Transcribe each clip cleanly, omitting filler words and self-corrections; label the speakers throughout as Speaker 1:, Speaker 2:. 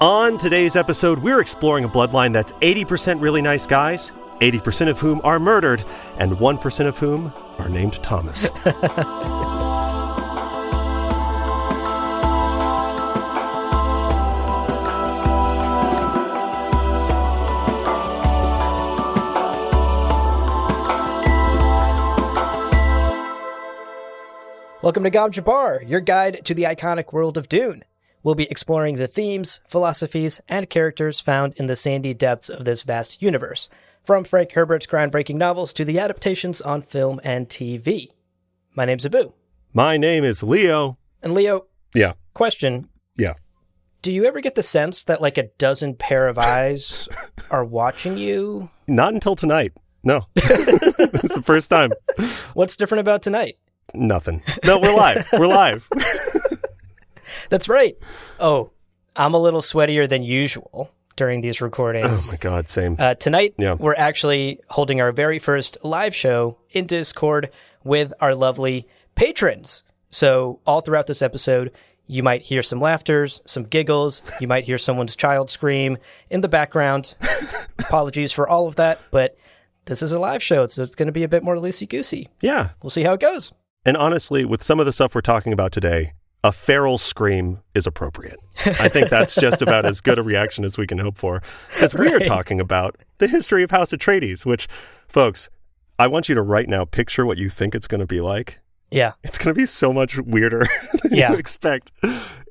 Speaker 1: On today's episode, we're exploring a bloodline that's 80% really nice guys, 80% of whom are murdered, and 1% of whom are named Thomas.
Speaker 2: Welcome to Gom Jabbar, your guide to the iconic world of Dune. We'll be exploring the themes, philosophies, and characters found in the sandy depths of this vast universe, from Frank Herbert's groundbreaking novels to the adaptations on film and TV. My name's Abu.
Speaker 1: My name is Leo.
Speaker 2: And Leo,
Speaker 1: Yeah.
Speaker 2: question.
Speaker 1: Yeah.
Speaker 2: Do you ever get the sense that like a dozen pair of eyes are watching you?
Speaker 1: Not until tonight. No. It's the first time.
Speaker 2: What's different about tonight?
Speaker 1: Nothing. No, we're live. We're live.
Speaker 2: That's right. Oh, I'm a little sweatier than usual during these recordings.
Speaker 1: Oh my God, same.
Speaker 2: Tonight,
Speaker 1: Yeah.
Speaker 2: We're actually holding our very first live show in Discord with our lovely patrons. So all throughout this episode, you might hear some laughters, some giggles. You might hear someone's child scream in the background. Apologies for all of that, but this is a live show, so it's going to be a bit more loosey-goosey.
Speaker 1: Yeah.
Speaker 2: We'll see how it goes.
Speaker 1: And honestly, with some of the stuff we're talking about today, a feral scream is appropriate. I think that's just about as good a reaction as we can hope for. Because we are talking about the history of House Atreides, which, folks, I want you to right now picture what you think it's going to be like.
Speaker 2: Yeah.
Speaker 1: It's going to be so much weirder than you expect.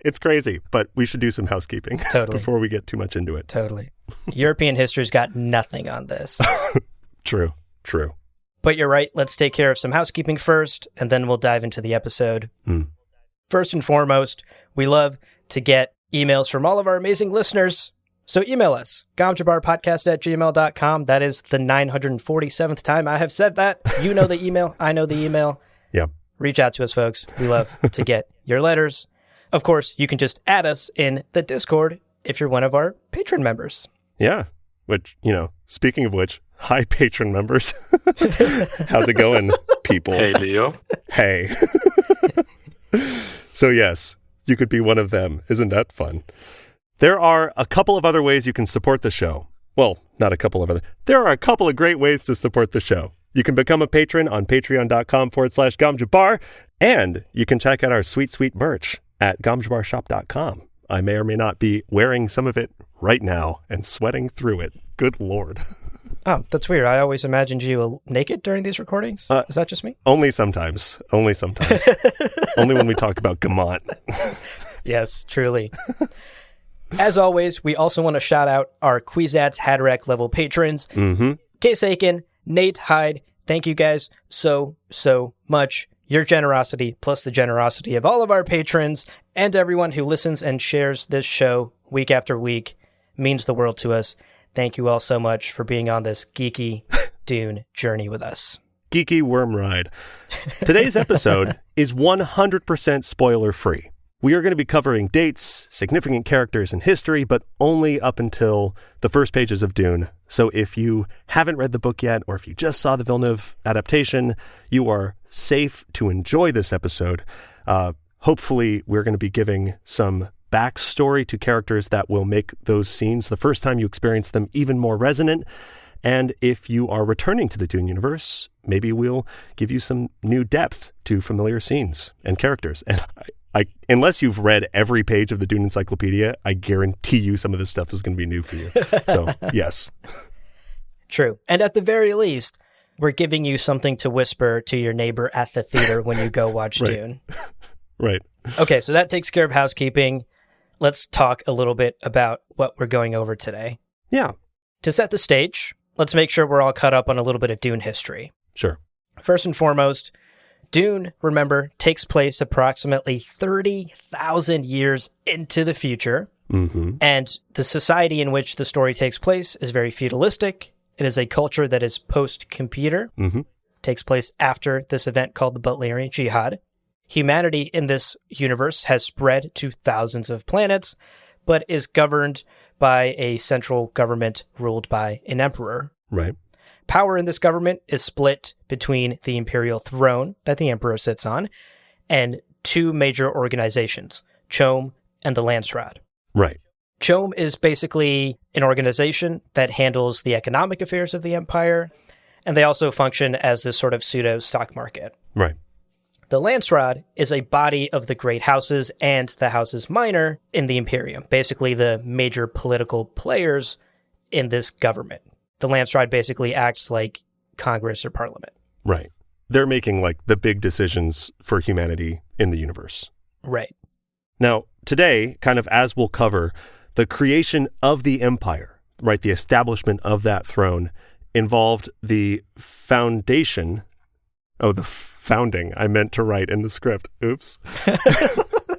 Speaker 1: It's crazy, but we should do some housekeeping before we get too much into it.
Speaker 2: Totally. European history's got nothing on this.
Speaker 1: True.
Speaker 2: But you're right. Let's take care of some housekeeping first, and then we'll dive into the episode. First and foremost, we love to get emails from all of our amazing listeners. So email us, gomjabarpodcast@gmail.com. That is the 947th time I have said that. You know the email. I know the email.
Speaker 1: Yeah.
Speaker 2: Reach out to us, folks. We love to get your letters. Of course, you can just add us in the Discord if you're one of our patron members.
Speaker 1: Yeah. Which, speaking of which, hi, patron members. How's it going, people?
Speaker 3: Hey, Leo.
Speaker 1: Hey. So yes, you could be one of them. Isn't that fun? There are a couple of other ways you can support the show. Well, not a couple of other. There are a couple of great ways to support the show. You can become a patron on patreon.com/gomjabar, and you can check out our sweet, sweet merch at gomjabarshop.com. I may or may not be wearing some of it right now and sweating through it. Good Lord.
Speaker 2: Oh, that's weird. I always imagined you naked during these recordings. Is that just me?
Speaker 1: Only sometimes. Only when we talk about Gamont.
Speaker 2: Yes, truly. As always, we also want to shout out our Kwisatz Haderach level patrons. Case Aiken, Nate Hyde, thank you guys so much. Your generosity, plus the generosity of all of our patrons and everyone who listens and shares this show week after week, means the world to us. Thank you all so much for being on this geeky Dune journey with us.
Speaker 1: Geeky worm ride. Today's episode is 100% spoiler-free. We are going to be covering dates, significant characters in history, but only up until the first pages of Dune. So if you haven't read the book yet, or if you just saw the Villeneuve adaptation, you are safe to enjoy this episode. Hopefully, we're going to be giving some backstory to characters that will make those scenes, the first time you experience them, even more resonant. And if you are returning to the Dune universe, maybe we'll give you some new depth to familiar scenes and characters. And I unless you've read every page of the Dune Encyclopedia, I guarantee you some of this stuff is going to be new for you. So, yes.
Speaker 2: True. And at the very least, we're giving you something to whisper to your neighbor at the theater when you go watch Dune.
Speaker 1: Right.
Speaker 2: Okay, so that takes care of housekeeping. Let's talk a little bit about what we're going over today.
Speaker 1: Yeah.
Speaker 2: To set the stage, let's make sure we're all caught up on a little bit of Dune history.
Speaker 1: Sure.
Speaker 2: First and foremost, Dune, remember, takes place approximately 30,000 years into the future. And the society in which the story takes place is very feudalistic. It is a culture that is post-computer. Takes place after this event called the Butlerian Jihad. Humanity in this universe has spread to thousands of planets, but is governed by a central government ruled by an emperor.
Speaker 1: Right.
Speaker 2: Power in this government is split between the imperial throne that the emperor sits on and two major organizations, CHOAM and the Landsraad.
Speaker 1: Right.
Speaker 2: CHOAM is basically an organization that handles the economic affairs of the empire, and they also function as this sort of pseudo stock market.
Speaker 1: Right.
Speaker 2: The Landsraad is a body of the great houses and the houses minor in the Imperium, basically the major political players in this government. The Landsraad basically acts like Congress or Parliament.
Speaker 1: Right. They're making like the big decisions for humanity in the universe.
Speaker 2: Right.
Speaker 1: Now, today, kind of as we'll cover, the creation of the empire, right, the establishment of that throne involved the foundation. Oh, the founding. I meant to write in the script. Oops.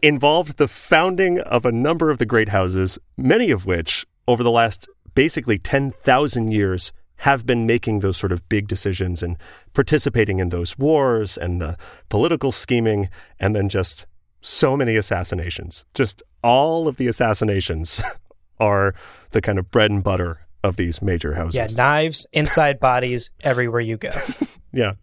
Speaker 1: Involved the founding of a number of the great houses, many of which over the last basically 10,000 years have been making those sort of big decisions and participating in those wars and the political scheming, and then just so many assassinations. Just all of the assassinations are the kind of bread and butter of these major houses.
Speaker 2: Yeah, knives inside bodies everywhere you go.
Speaker 1: Yeah.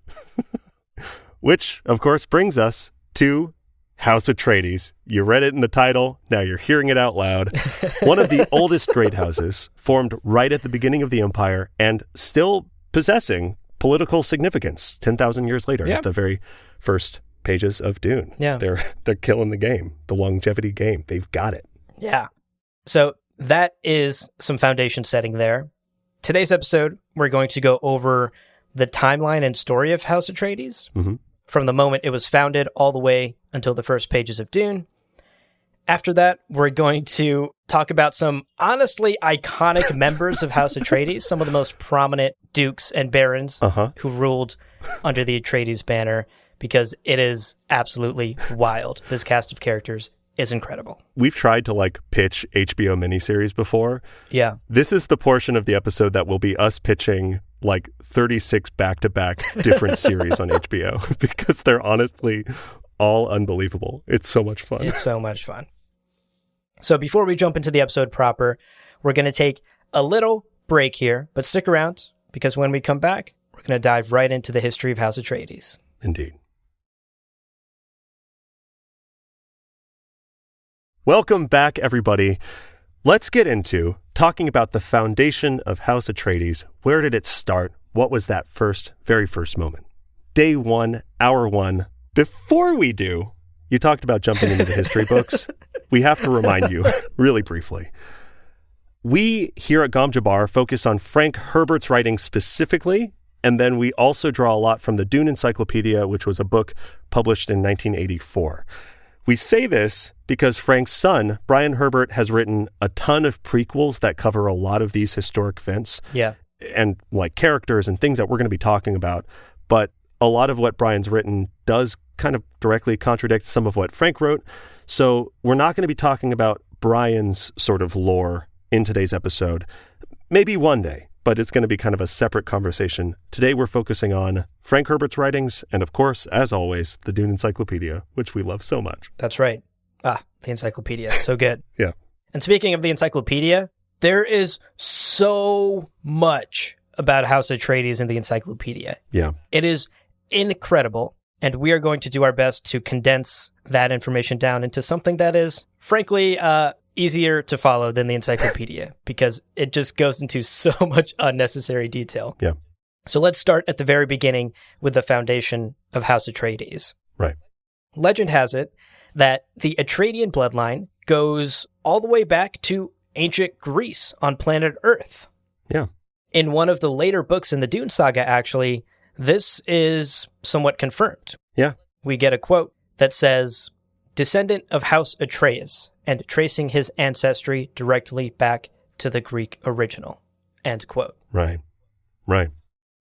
Speaker 1: Which, of course, brings us to House Atreides. You read it in the title. Now you're hearing it out loud. One of the oldest great houses, formed right at the beginning of the empire and still possessing political significance 10,000 years later at the very first pages of Dune.
Speaker 2: Yeah.
Speaker 1: They're killing the game, the longevity game. They've got it.
Speaker 2: Yeah. So that is some foundation setting there. Today's episode, we're going to go over the timeline and story of House Atreides.
Speaker 1: Mm-hmm.
Speaker 2: From the moment it was founded all the way until the first pages of Dune. After that, we're going to talk about some honestly iconic members of House Atreides, some of the most prominent dukes and barons who ruled under the Atreides banner, because it is absolutely wild. This cast of characters is incredible.
Speaker 1: We've tried to like pitch HBO miniseries before.
Speaker 2: Yeah.
Speaker 1: This is the portion of the episode that will be us pitching like 36 back-to-back different series on HBO, because they're honestly all unbelievable. It's so much fun.
Speaker 2: It's so much fun. So before we jump into the episode proper, we're going to take a little break here, but stick around, because when we come back, we're going to dive right into the history of House Atreides.
Speaker 1: Indeed. Welcome back, everybody. Let's get into talking about the foundation of House Atreides. Where did it start? What was that very first moment? Day one, hour one. Before we do, you talked about jumping into the history books. We have to remind you, really briefly. We here at Gom Jabbar focus on Frank Herbert's writing specifically, and then we also draw a lot from the Dune Encyclopedia, which was a book published in 1984. We say this because Frank's son, Brian Herbert, has written a ton of prequels that cover a lot of these historic events.
Speaker 2: Yeah.
Speaker 1: And like characters and things that we're going to be talking about. But a lot of what Brian's written does kind of directly contradict some of what Frank wrote. So we're not going to be talking about Brian's sort of lore in today's episode. Maybe one day, but it's going to be kind of a separate conversation. Today we're focusing on Frank Herbert's writings and, of course, as always, the Dune Encyclopedia, which we love so much.
Speaker 2: That's right. The encyclopedia. So good.
Speaker 1: Yeah.
Speaker 2: And speaking of the encyclopedia, there is so much about House Atreides in the encyclopedia.
Speaker 1: Yeah.
Speaker 2: It is incredible, and we are going to do our best to condense that information down into something that is, frankly, easier to follow than the encyclopedia, because it just goes into so much unnecessary detail.
Speaker 1: Yeah.
Speaker 2: So let's start at the very beginning with the foundation of House Atreides.
Speaker 1: Right.
Speaker 2: Legend has it that the Atreidian bloodline goes all the way back to ancient Greece on planet Earth.
Speaker 1: Yeah.
Speaker 2: In one of the later books in the Dune saga, actually, this is somewhat confirmed.
Speaker 1: Yeah.
Speaker 2: We get a quote that says, "Descendant of House Atreides, and tracing his ancestry directly back to the Greek original." End quote.
Speaker 1: Right. Right.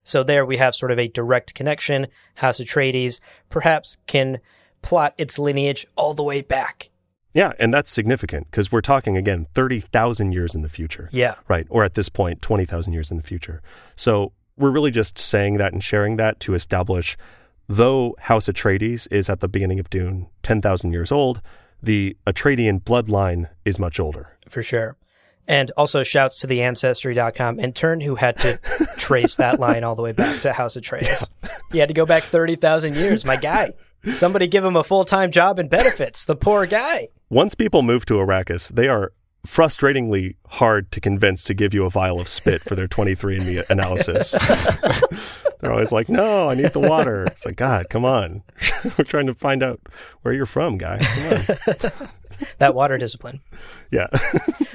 Speaker 2: So there we have sort of a direct connection. House Atreides perhaps can plot its lineage all the way back.
Speaker 1: Yeah, and that's significant because we're talking, again, 30,000 years in the future.
Speaker 2: Yeah.
Speaker 1: Right, or at this point, 20,000 years in the future. So we're really just saying that and sharing that to establish, though House Atreides is at the beginning of Dune 10,000 years old, the Atreidian bloodline is much older.
Speaker 2: For sure. And also shouts to the Ancestry.com intern who had to trace that line all the way back to House Atreides. Yeah. He had to go back 30,000 years, my guy. Somebody give him a full-time job and benefits. The poor guy.
Speaker 1: Once people move to Arrakis, they are frustratingly hard to convince to give you a vial of spit for their 23andMe analysis. They're always like, no, I need the water. It's like, God, come on. We're trying to find out where you're from, guy. Come on.
Speaker 2: That water discipline.
Speaker 1: Yeah.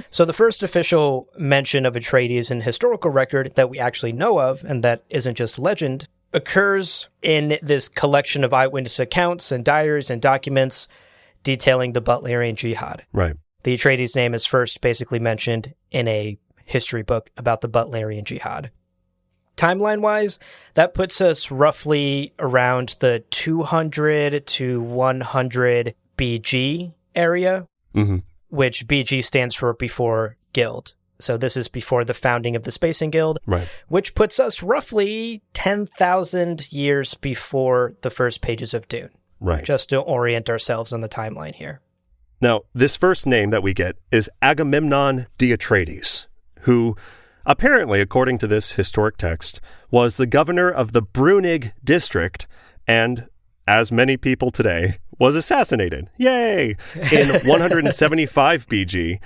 Speaker 2: So the first official mention of Atreides in historical record that we actually know of, and that isn't just legend, occurs in this collection of eyewitness accounts and diaries and documents detailing the Butlerian Jihad.
Speaker 1: Right.
Speaker 2: The Atreides name is first basically mentioned in a history book about the Butlerian Jihad. Timeline-wise, that puts us roughly around the 200 to 100 BG area, which BG stands for before Guild. So this is before the founding of the Spacing Guild,
Speaker 1: right,
Speaker 2: which puts us roughly 10,000 years before the first pages of Dune.
Speaker 1: Right.
Speaker 2: Just to orient ourselves on the timeline here.
Speaker 1: Now, this first name that we get is Agamemnon de Atreides, who apparently, according to this historic text, was the governor of the Brunig district and, as many people today, was assassinated. Yay! In 175 BG,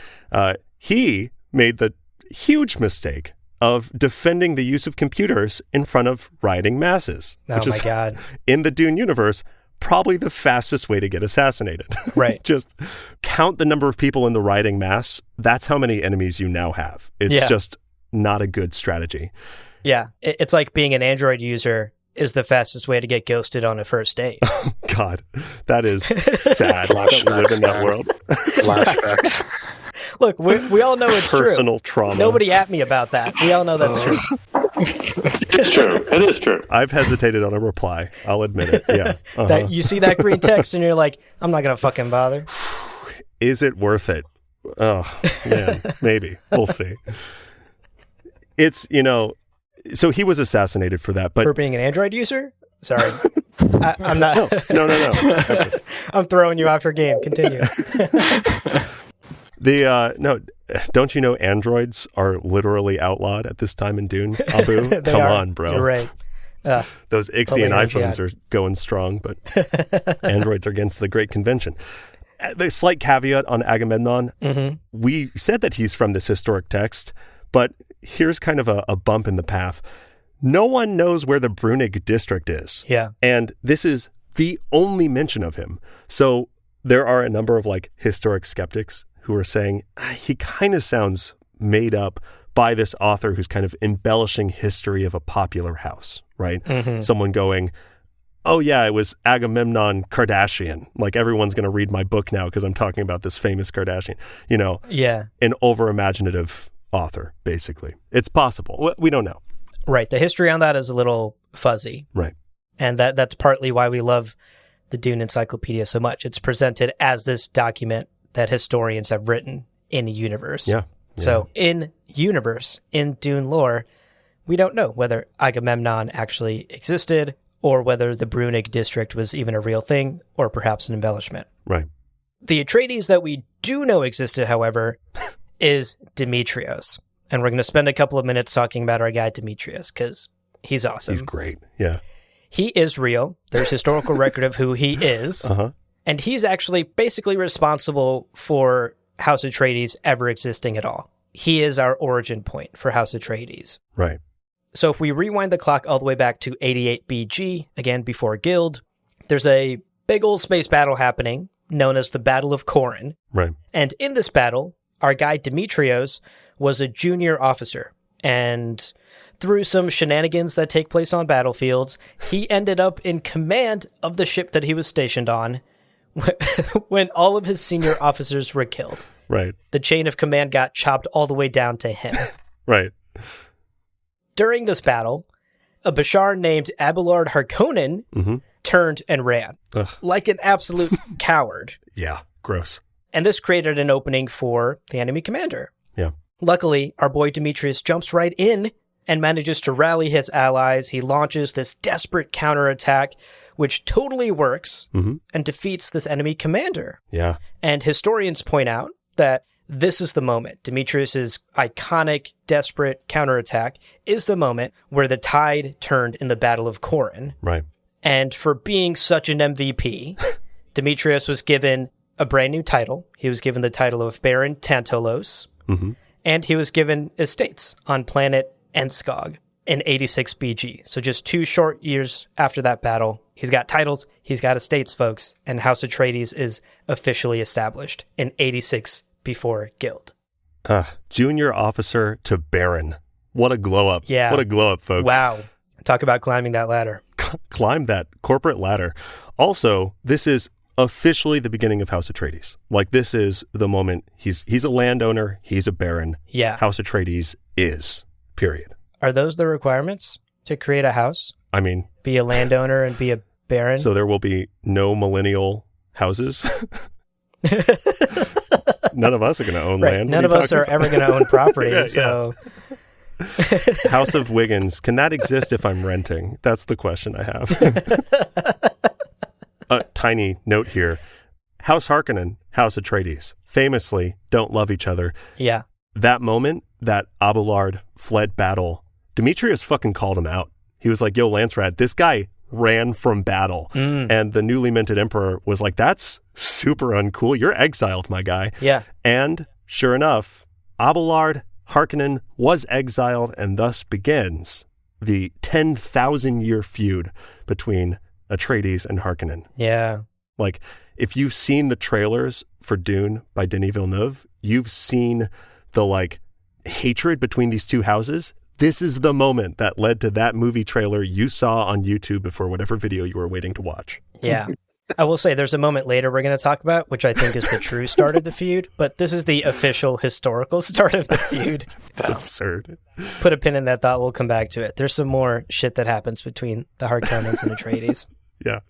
Speaker 1: he made the huge mistake of defending the use of computers in front of rioting masses.
Speaker 2: Oh, my God.
Speaker 1: In the Dune universe, probably the fastest way to get assassinated.
Speaker 2: Right.
Speaker 1: Just count the number of people in the rioting mass. That's how many enemies you now have. It's just not a good strategy.
Speaker 2: Yeah. It's like being an Android user is the fastest way to get ghosted on a first date.
Speaker 1: Oh, God. That is sad that we live in that world.
Speaker 3: Flashbacks.
Speaker 2: Look, we all know it's
Speaker 1: Personal
Speaker 2: true.
Speaker 1: trauma.
Speaker 2: Nobody at me about that. We all know that's true.
Speaker 3: It's true. It is true.
Speaker 1: I've hesitated on a reply. I'll admit it. Yeah.
Speaker 2: That you see that green text and you're like, I'm not going to fucking bother.
Speaker 1: Is it worth it? Oh, man. Maybe. We'll see. It's, so he was assassinated for that. But
Speaker 2: for being an Android user? Sorry. I'm not.
Speaker 1: No. Okay.
Speaker 2: I'm throwing you off your game. Continue.
Speaker 1: No, don't you know androids are literally outlawed at this time in Dune? Abu, come on, bro.
Speaker 2: You're right.
Speaker 1: Those Ixian iPhones are going strong, but androids are against the Great Convention. The slight caveat on Agamemnon, we said that he's from this historic text, but here's kind of a bump in the path. No one knows where the Brunig district is.
Speaker 2: Yeah.
Speaker 1: And this is the only mention of him. So there are a number of historic skeptics who are saying he kind of sounds made up by this author who's kind of embellishing history of a popular house, right? Someone going, oh yeah, it was Agamemnon Kardashian. Like everyone's going to read my book now because I'm talking about this famous Kardashian,
Speaker 2: Yeah.
Speaker 1: An over-imaginative author, basically. It's possible. We don't know.
Speaker 2: Right. The history on that is a little fuzzy.
Speaker 1: Right.
Speaker 2: And that's partly why we love the Dune Encyclopedia so much. It's presented as this document that historians have written in a universe.
Speaker 1: Yeah.
Speaker 2: So in universe, in Dune lore, we don't know whether Agamemnon actually existed or whether the Brunig district was even a real thing or perhaps an embellishment.
Speaker 1: Right.
Speaker 2: The Atreides that we do know existed, however, is Demetrios. And we're going to spend a couple of minutes talking about our guy Demetrios because he's awesome.
Speaker 1: He's great. Yeah.
Speaker 2: He is real. There's historical record of who he is. And he's actually basically responsible for House Atreides ever existing at all. He is our origin point for House Atreides.
Speaker 1: Right.
Speaker 2: So if we rewind the clock all the way back to 88 BG, again before Guild, there's a big old space battle happening known as the Battle of Corran.
Speaker 1: Right.
Speaker 2: And in this battle, our guy Demetrios was a junior officer. And through some shenanigans that take place on battlefields, he ended up in command of the ship that he was stationed on when all of his senior officers were killed.
Speaker 1: Right.
Speaker 2: The chain of command got chopped all the way down to him.
Speaker 1: Right.
Speaker 2: During this battle, a Bashar named Abelard Harkonnen turned and ran like an absolute coward.
Speaker 1: Yeah. Gross.
Speaker 2: And this created an opening for the enemy commander.
Speaker 1: Yeah.
Speaker 2: Luckily, our boy Demetrius jumps right in and manages to rally his allies. He launches this desperate counterattack, which totally works and defeats this enemy commander.
Speaker 1: Yeah.
Speaker 2: And historians point out that this is the moment. Demetrius's iconic, desperate counterattack is the moment where the tide turned in the Battle of Corran.
Speaker 1: Right.
Speaker 2: And for being such an MVP, Demetrius was given a brand new title. He was given the title of Baron Tantalos, and he was given estates on planet Enskog in 86 BG. So just 2 short years after that battle, he's got titles, he's got estates, folks, and House Atreides is officially established in 86 before Guild.
Speaker 1: Junior officer to Baron. What a glow up.
Speaker 2: Yeah.
Speaker 1: What a glow up, folks.
Speaker 2: Wow. Talk about climbing that ladder.
Speaker 1: Climb that corporate ladder. Also, this is officially the beginning of House Atreides. Like, this is the moment he's a landowner, he's a baron.
Speaker 2: Yeah.
Speaker 1: House Atreides is, period.
Speaker 2: Are those the requirements to create a house?
Speaker 1: I mean,
Speaker 2: be a landowner and be a baron?
Speaker 1: So there will be no millennial houses. None of us are going to own land.
Speaker 2: None of us are ever going to own property.
Speaker 1: Yeah. House of Wiggins. Can that exist if I'm renting? That's the question I have. A tiny note here. House Harkonnen, House Atreides, famously don't love each other.
Speaker 2: Yeah.
Speaker 1: That moment, that Abelard fled battle, Demetrius fucking called him out. He was like, yo, Lancerad, this guy ran from battle. And the newly minted emperor was like, that's super uncool. You're exiled, my guy.
Speaker 2: Yeah.
Speaker 1: And sure enough, Abelard Harkonnen was exiled, and thus begins the 10,000-year feud between Atreides and Harkonnen.
Speaker 2: Yeah.
Speaker 1: Like, if you've seen the trailers for Dune by Denis Villeneuve, you've seen the, like, hatred between these two houses. This is the moment that led to that movie trailer you saw on YouTube before whatever video you were waiting to watch.
Speaker 2: Yeah. I will say there's a moment later we're going to talk about, which I think is the true start of the feud, but this is the official historical start of the feud.
Speaker 1: It's absurd.
Speaker 2: Put a pin in that thought. We'll come back to it. There's some more shit that happens between the Harkonnens and Atreides.
Speaker 1: Yeah,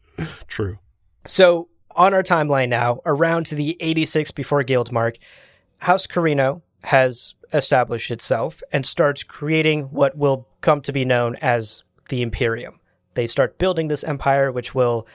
Speaker 1: true.
Speaker 2: So on our timeline now, around to the 86 before Guild mark, House Carino has established itself and starts creating what will come to be known as the Imperium. They start building this empire, which will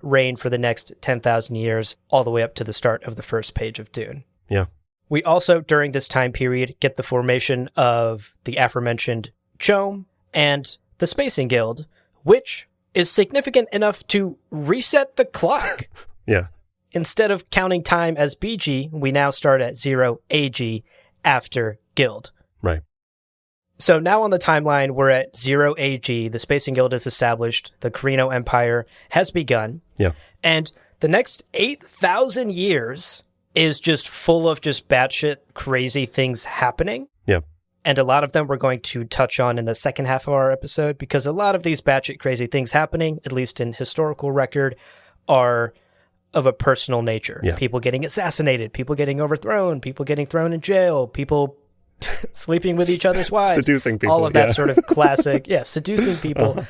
Speaker 2: reign for the next 10,000 years, all the way up to the start of the first page of Dune.
Speaker 1: Yeah.
Speaker 2: We also, during this time period, get the formation of the aforementioned CHOAM and the Spacing Guild, which is significant enough to reset the clock.
Speaker 1: Yeah.
Speaker 2: Instead of counting time as BG, we now start at 0 AG after Guild.
Speaker 1: Right.
Speaker 2: So now on the timeline, we're at 0 AG. The Spacing Guild is established. The Carino Empire has begun.
Speaker 1: Yeah.
Speaker 2: And the next 8,000 years is just full of just batshit crazy things happening.
Speaker 1: Yeah.
Speaker 2: And a lot of them we're going to touch on in the second half of our episode, because a lot of these batshit crazy things happening, at least in historical record, are of a personal nature.
Speaker 1: Yeah.
Speaker 2: People getting assassinated, people getting overthrown, people getting thrown in jail, people sleeping with each other's wives.
Speaker 1: Seducing people.
Speaker 2: All of that sort of classic, seducing people.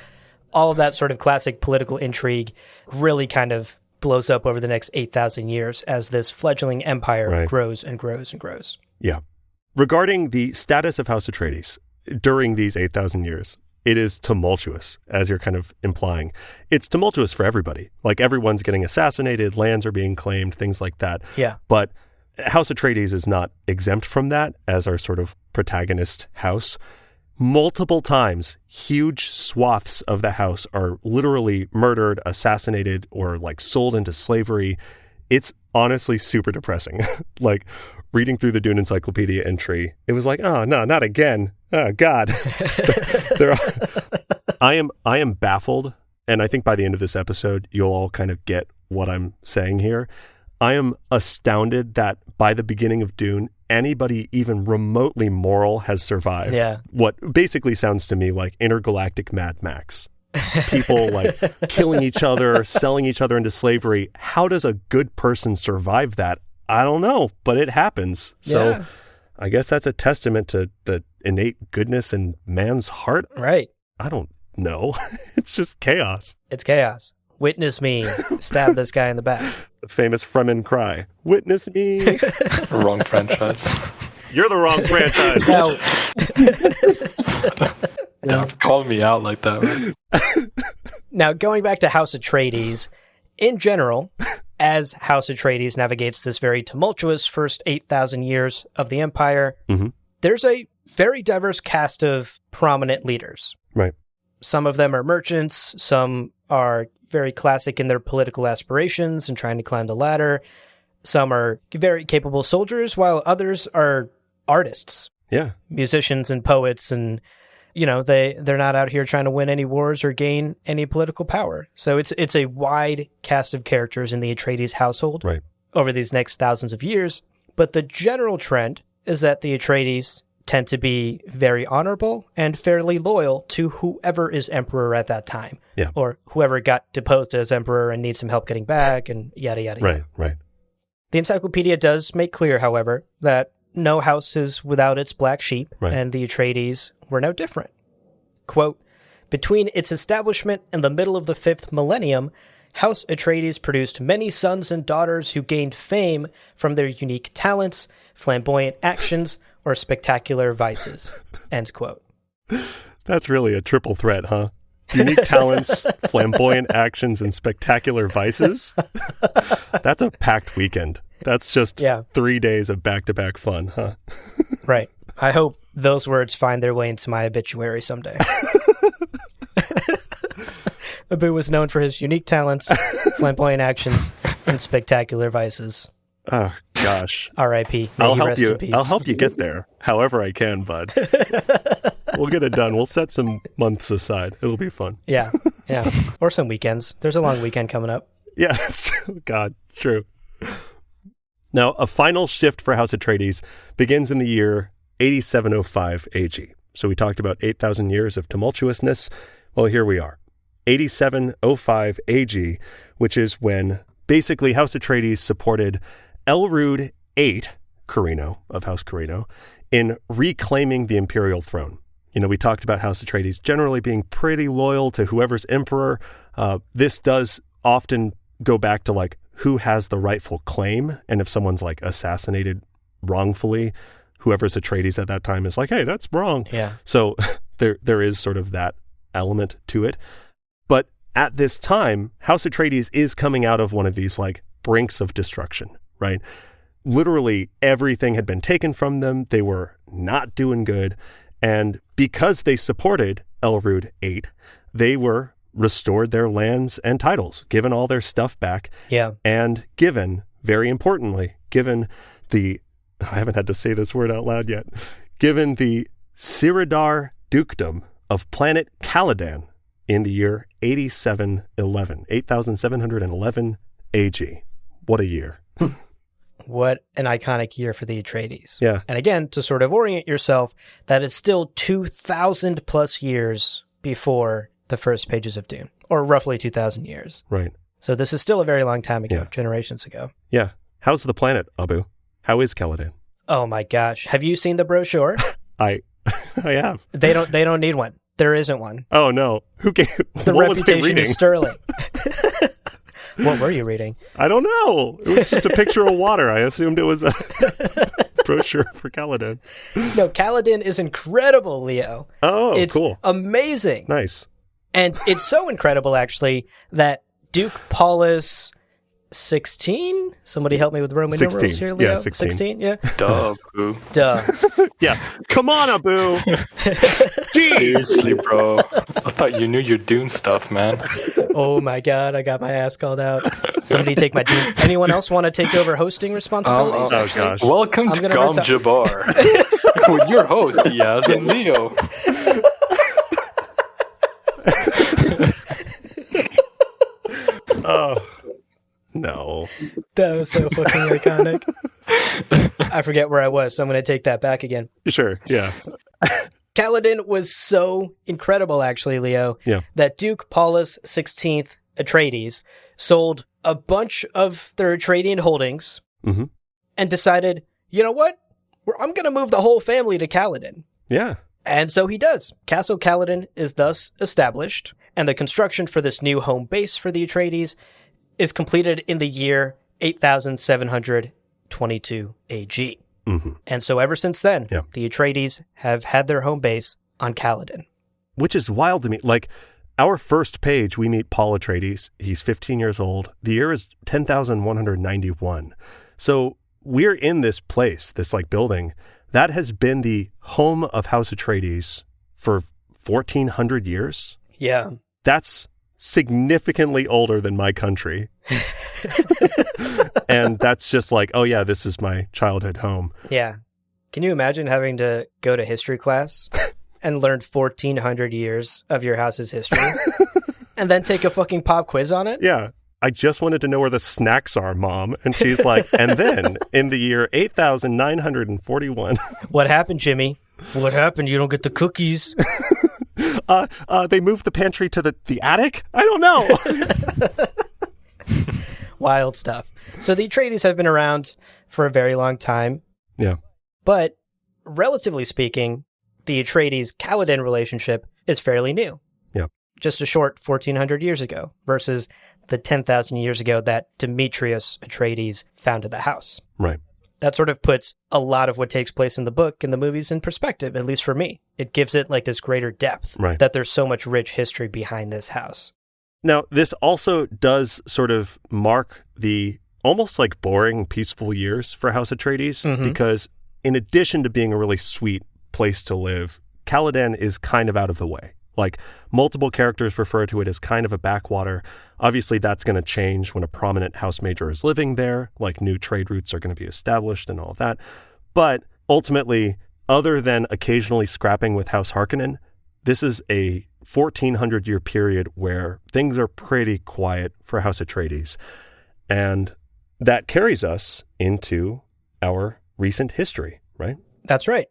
Speaker 2: All of that sort of classic political intrigue really kind of blows up over the next 8,000 years as this fledgling empire grows and grows and grows.
Speaker 1: Yeah. Regarding the status of House Atreides during these 8,000 years, it is tumultuous, as you're kind of implying. It's tumultuous for everybody. Like, everyone's getting assassinated, lands are being claimed, things like that.
Speaker 2: Yeah.
Speaker 1: But House Atreides is not exempt from that as our sort of protagonist house. Multiple times, huge swaths of the house are literally murdered, assassinated, or like sold into slavery. It's honestly super depressing. Like, reading through the Dune Encyclopedia entry, it was like, oh no, not again. Oh God. I am baffled, and I think by the end of this episode, you'll all kind of get what I'm saying here. I am astounded that by the beginning of Dune, anybody even remotely moral has survived.
Speaker 2: Yeah.
Speaker 1: What basically sounds to me like intergalactic Mad Max. People like killing each other, selling each other into slavery. How does a good person survive that? I don't know, but it happens. So I guess that's a testament to the innate goodness in man's heart.
Speaker 2: Right.
Speaker 1: I don't know. It's just chaos.
Speaker 2: It's chaos. Witness me stab this guy in the back.
Speaker 1: The famous Fremen cry, witness me.
Speaker 3: Wrong franchise.
Speaker 1: You're the wrong franchise.
Speaker 2: Now,
Speaker 3: Call me out like that. Right?
Speaker 2: now, going back to House Atreides, in general, as House Atreides navigates this very tumultuous first 8,000 years of the Empire, there's a very diverse cast of prominent leaders.
Speaker 1: Right.
Speaker 2: Some of them are merchants, some are very classic in their political aspirations and trying to climb the ladder. Some are very capable soldiers, while others are artists,
Speaker 1: Yeah.
Speaker 2: musicians and poets, and they're not out here trying to win any wars or gain any political power. So it's a wide cast of characters in the Atreides household
Speaker 1: Right.
Speaker 2: over these next thousands of years. But the general trend is that the Atreides tend to be very honorable and fairly loyal to whoever is emperor at that time.
Speaker 1: Yeah.
Speaker 2: Or whoever got deposed as emperor and needs some help getting back, and yada, yada, yada.
Speaker 1: Right.
Speaker 2: The encyclopedia does make clear, however, that no house is without its black sheep,
Speaker 1: Right.
Speaker 2: and the Atreides were no different. Quote, between its establishment and the middle of the 5th millennium, House Atreides produced many sons and daughters who gained fame from their unique talents, flamboyant actions, or spectacular vices. End quote.
Speaker 1: That's really a triple threat, huh? Unique talents, flamboyant actions, and spectacular vices. That's a packed weekend. That's just 3 days of back-to-back fun, huh?
Speaker 2: Right. I hope those words find their way into my obituary someday. Abu was known for his unique talents, flamboyant actions, and spectacular vices.
Speaker 1: Oh, gosh.
Speaker 2: R.I.P.
Speaker 1: I'll
Speaker 2: May he rest in peace.
Speaker 1: I'll help you get there, however I can, bud. We'll get it done. We'll set some months aside. It'll be fun.
Speaker 2: Yeah. Or some weekends. There's a long weekend coming up.
Speaker 1: Yeah, that's true. God, true. Now, a final shift for House Atreides begins in the year 8705 AG. So we talked about 8,000 years of tumultuousness. Well, here we are. 8705 AG, which is when basically House Atreides supported Elrond VIII, Carino of House Carino, in reclaiming the imperial throne. We talked about House Atreides generally being pretty loyal to whoever's emperor. This does often go back to like who has the rightful claim, and if someone's like assassinated wrongfully, whoever's Atreides at that time is like, hey, that's wrong.
Speaker 2: Yeah.
Speaker 1: So there is sort of that element to it. But at this time, House Atreides is coming out of one of these like brinks of destruction, right? Literally everything had been taken from them. They were not doing good. And because they supported Elrond VIII, they were restored their lands and titles, given all their stuff back.
Speaker 2: Yeah.
Speaker 1: And given, very importantly, given the, I haven't had to say this word out loud yet, given the Siridar dukedom of planet Caladan in the year 8711 AG. What a year.
Speaker 2: What an iconic year for the Atreides.
Speaker 1: Yeah.
Speaker 2: And again, to sort of orient yourself, that is still 2,000 plus years before the first pages of Dune, or roughly 2,000 years.
Speaker 1: Right.
Speaker 2: So this is still a very long time ago,
Speaker 1: Yeah.
Speaker 2: generations ago.
Speaker 1: Yeah. How's the planet, Abu? How is Caladan?
Speaker 2: Oh my gosh. Have you seen the brochure?
Speaker 1: I have.
Speaker 2: They don't need one. There isn't one.
Speaker 1: Oh no. Who gave
Speaker 2: The
Speaker 1: what was I
Speaker 2: reputation
Speaker 1: reading?
Speaker 2: is sterling. What were you reading?
Speaker 1: I don't know. It was just a picture of water. I assumed it was a brochure for Caladan.
Speaker 2: No, Caladan is incredible, Leo.
Speaker 1: Oh,
Speaker 2: It's
Speaker 1: cool.
Speaker 2: amazing.
Speaker 1: Nice.
Speaker 2: And it's so incredible, actually, that Duke Paulus 16? Somebody help me with Roman
Speaker 1: 16.
Speaker 2: numerals here, Leo.
Speaker 1: Yeah, 16.
Speaker 2: Yeah.
Speaker 3: Duh, boo.
Speaker 2: Duh.
Speaker 1: Yeah. Come on, Abu. Jeez.
Speaker 3: Seriously, bro. I thought you knew your Dune stuff, man.
Speaker 2: Oh my God, I got my ass called out. Somebody take my Dune. Anyone else want to take over hosting responsibilities?
Speaker 1: Oh,
Speaker 2: actually?
Speaker 1: gosh.
Speaker 3: Welcome
Speaker 2: I'm
Speaker 3: to
Speaker 2: gonna
Speaker 3: Gom
Speaker 2: retire.
Speaker 3: Jabbar with your host, Yaz and Leo.
Speaker 1: Oh, no.
Speaker 2: That was so fucking iconic. I forget where I was, so I'm going to take that back again.
Speaker 1: Sure. Yeah.
Speaker 2: Caladan was so incredible, actually, Leo,
Speaker 1: Yeah.
Speaker 2: that Duke Paulus 16th Atreides sold a bunch of their Atreidian holdings
Speaker 1: Mm-hmm.
Speaker 2: and decided, you know what? I'm going to move the whole family to Caladan.
Speaker 1: Yeah.
Speaker 2: And so he does. Castle Caladan is thus established, and the construction for this new home base for the Atreides is completed in the year 8722 AG.
Speaker 1: Mm-hmm.
Speaker 2: And so ever since then,
Speaker 1: Yeah.
Speaker 2: the Atreides have had their home base on Caladan.
Speaker 1: Which is wild to me. Like, our first page, we meet Paul Atreides. He's 15 years old. The year is 10,191. So we're in this place, this like building, that has been the home of House Atreides for 1,400 years.
Speaker 2: Yeah.
Speaker 1: That's significantly older than my country. And that's just like, oh yeah, this is my childhood home.
Speaker 2: Yeah. Can you imagine having to go to history class and learn 1,400 years of your house's history and then take a fucking pop quiz on it?
Speaker 1: Yeah. I just wanted to know where the snacks are, Mom. And she's like, and then in the year 8,941.
Speaker 2: What happened, Jimmy? What happened? You don't get the cookies.
Speaker 1: They moved the pantry to the attic? I don't know.
Speaker 2: Wild stuff. So the Atreides have been around for a very long time.
Speaker 1: Yeah.
Speaker 2: But relatively speaking, the Atreides-Caladan relationship is fairly new.
Speaker 1: Yeah.
Speaker 2: Just a short 1,400 years ago versus the 10,000 years ago that Demetrius Atreides founded the house.
Speaker 1: Right.
Speaker 2: That sort of puts a lot of what takes place in the book and the movies in perspective, at least for me. It gives it like this greater depth that there's so much rich history behind this house.
Speaker 1: Now, this also does sort of mark the almost like boring, peaceful years for House Atreides, because in addition to being a really sweet place to live, Caladan is kind of out of the way. Like, multiple characters refer to it as kind of a backwater. Obviously, that's going to change when a prominent house major is living there, like new trade routes are going to be established and all of that. But ultimately, other than occasionally scrapping with House Harkonnen, this is a 1,400-year period where things are pretty quiet for House Atreides. And that carries us into our recent history, right?
Speaker 2: That's right.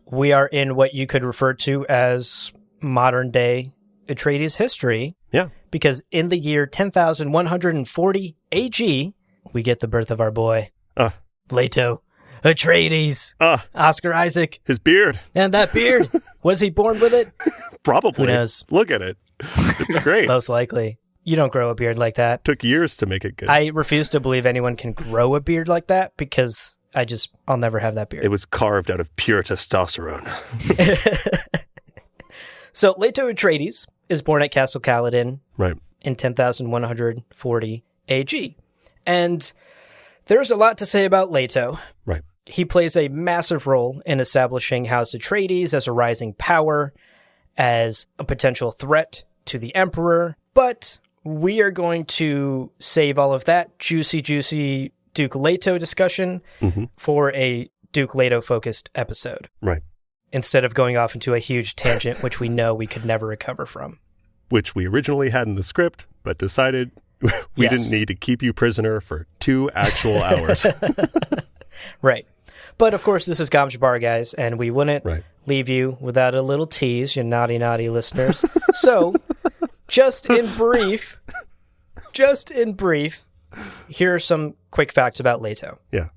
Speaker 2: We are in what you could refer to as modern-day Atreides history.
Speaker 1: Yeah.
Speaker 2: Because in the year 10,140 AG, we get the birth of our boy, Leto Atreides, Oscar Isaac.
Speaker 1: His beard.
Speaker 2: And that beard. Was he born with it?
Speaker 1: Probably.
Speaker 2: Who knows?
Speaker 1: Look at it. It's great.
Speaker 2: Most likely. You don't grow a beard like that.
Speaker 1: Took years to make it good.
Speaker 2: I refuse to believe anyone can grow a beard like that because I'll never have that beard.
Speaker 1: It was carved out of pure testosterone.
Speaker 2: So Leto Atreides is born at Castle Caladan in 10,140 AG. And there's a lot to say about Leto.
Speaker 1: Right.
Speaker 2: He plays a massive role in establishing House Atreides as a rising power, as a potential threat to the Emperor. But we are going to save all of that juicy Duke Leto discussion for a Duke Leto-focused episode.
Speaker 1: Right.
Speaker 2: Instead of going off into a huge tangent, which we know we could never recover from.
Speaker 1: Which we originally had in the script, but decided we didn't need to keep you prisoner for 2 actual hours.
Speaker 2: Right. But of course, this is Gom Jabbar, guys, and we wouldn't leave you without a little tease, you naughty listeners. So, just in brief, here are some quick facts about Leto.
Speaker 1: Yeah.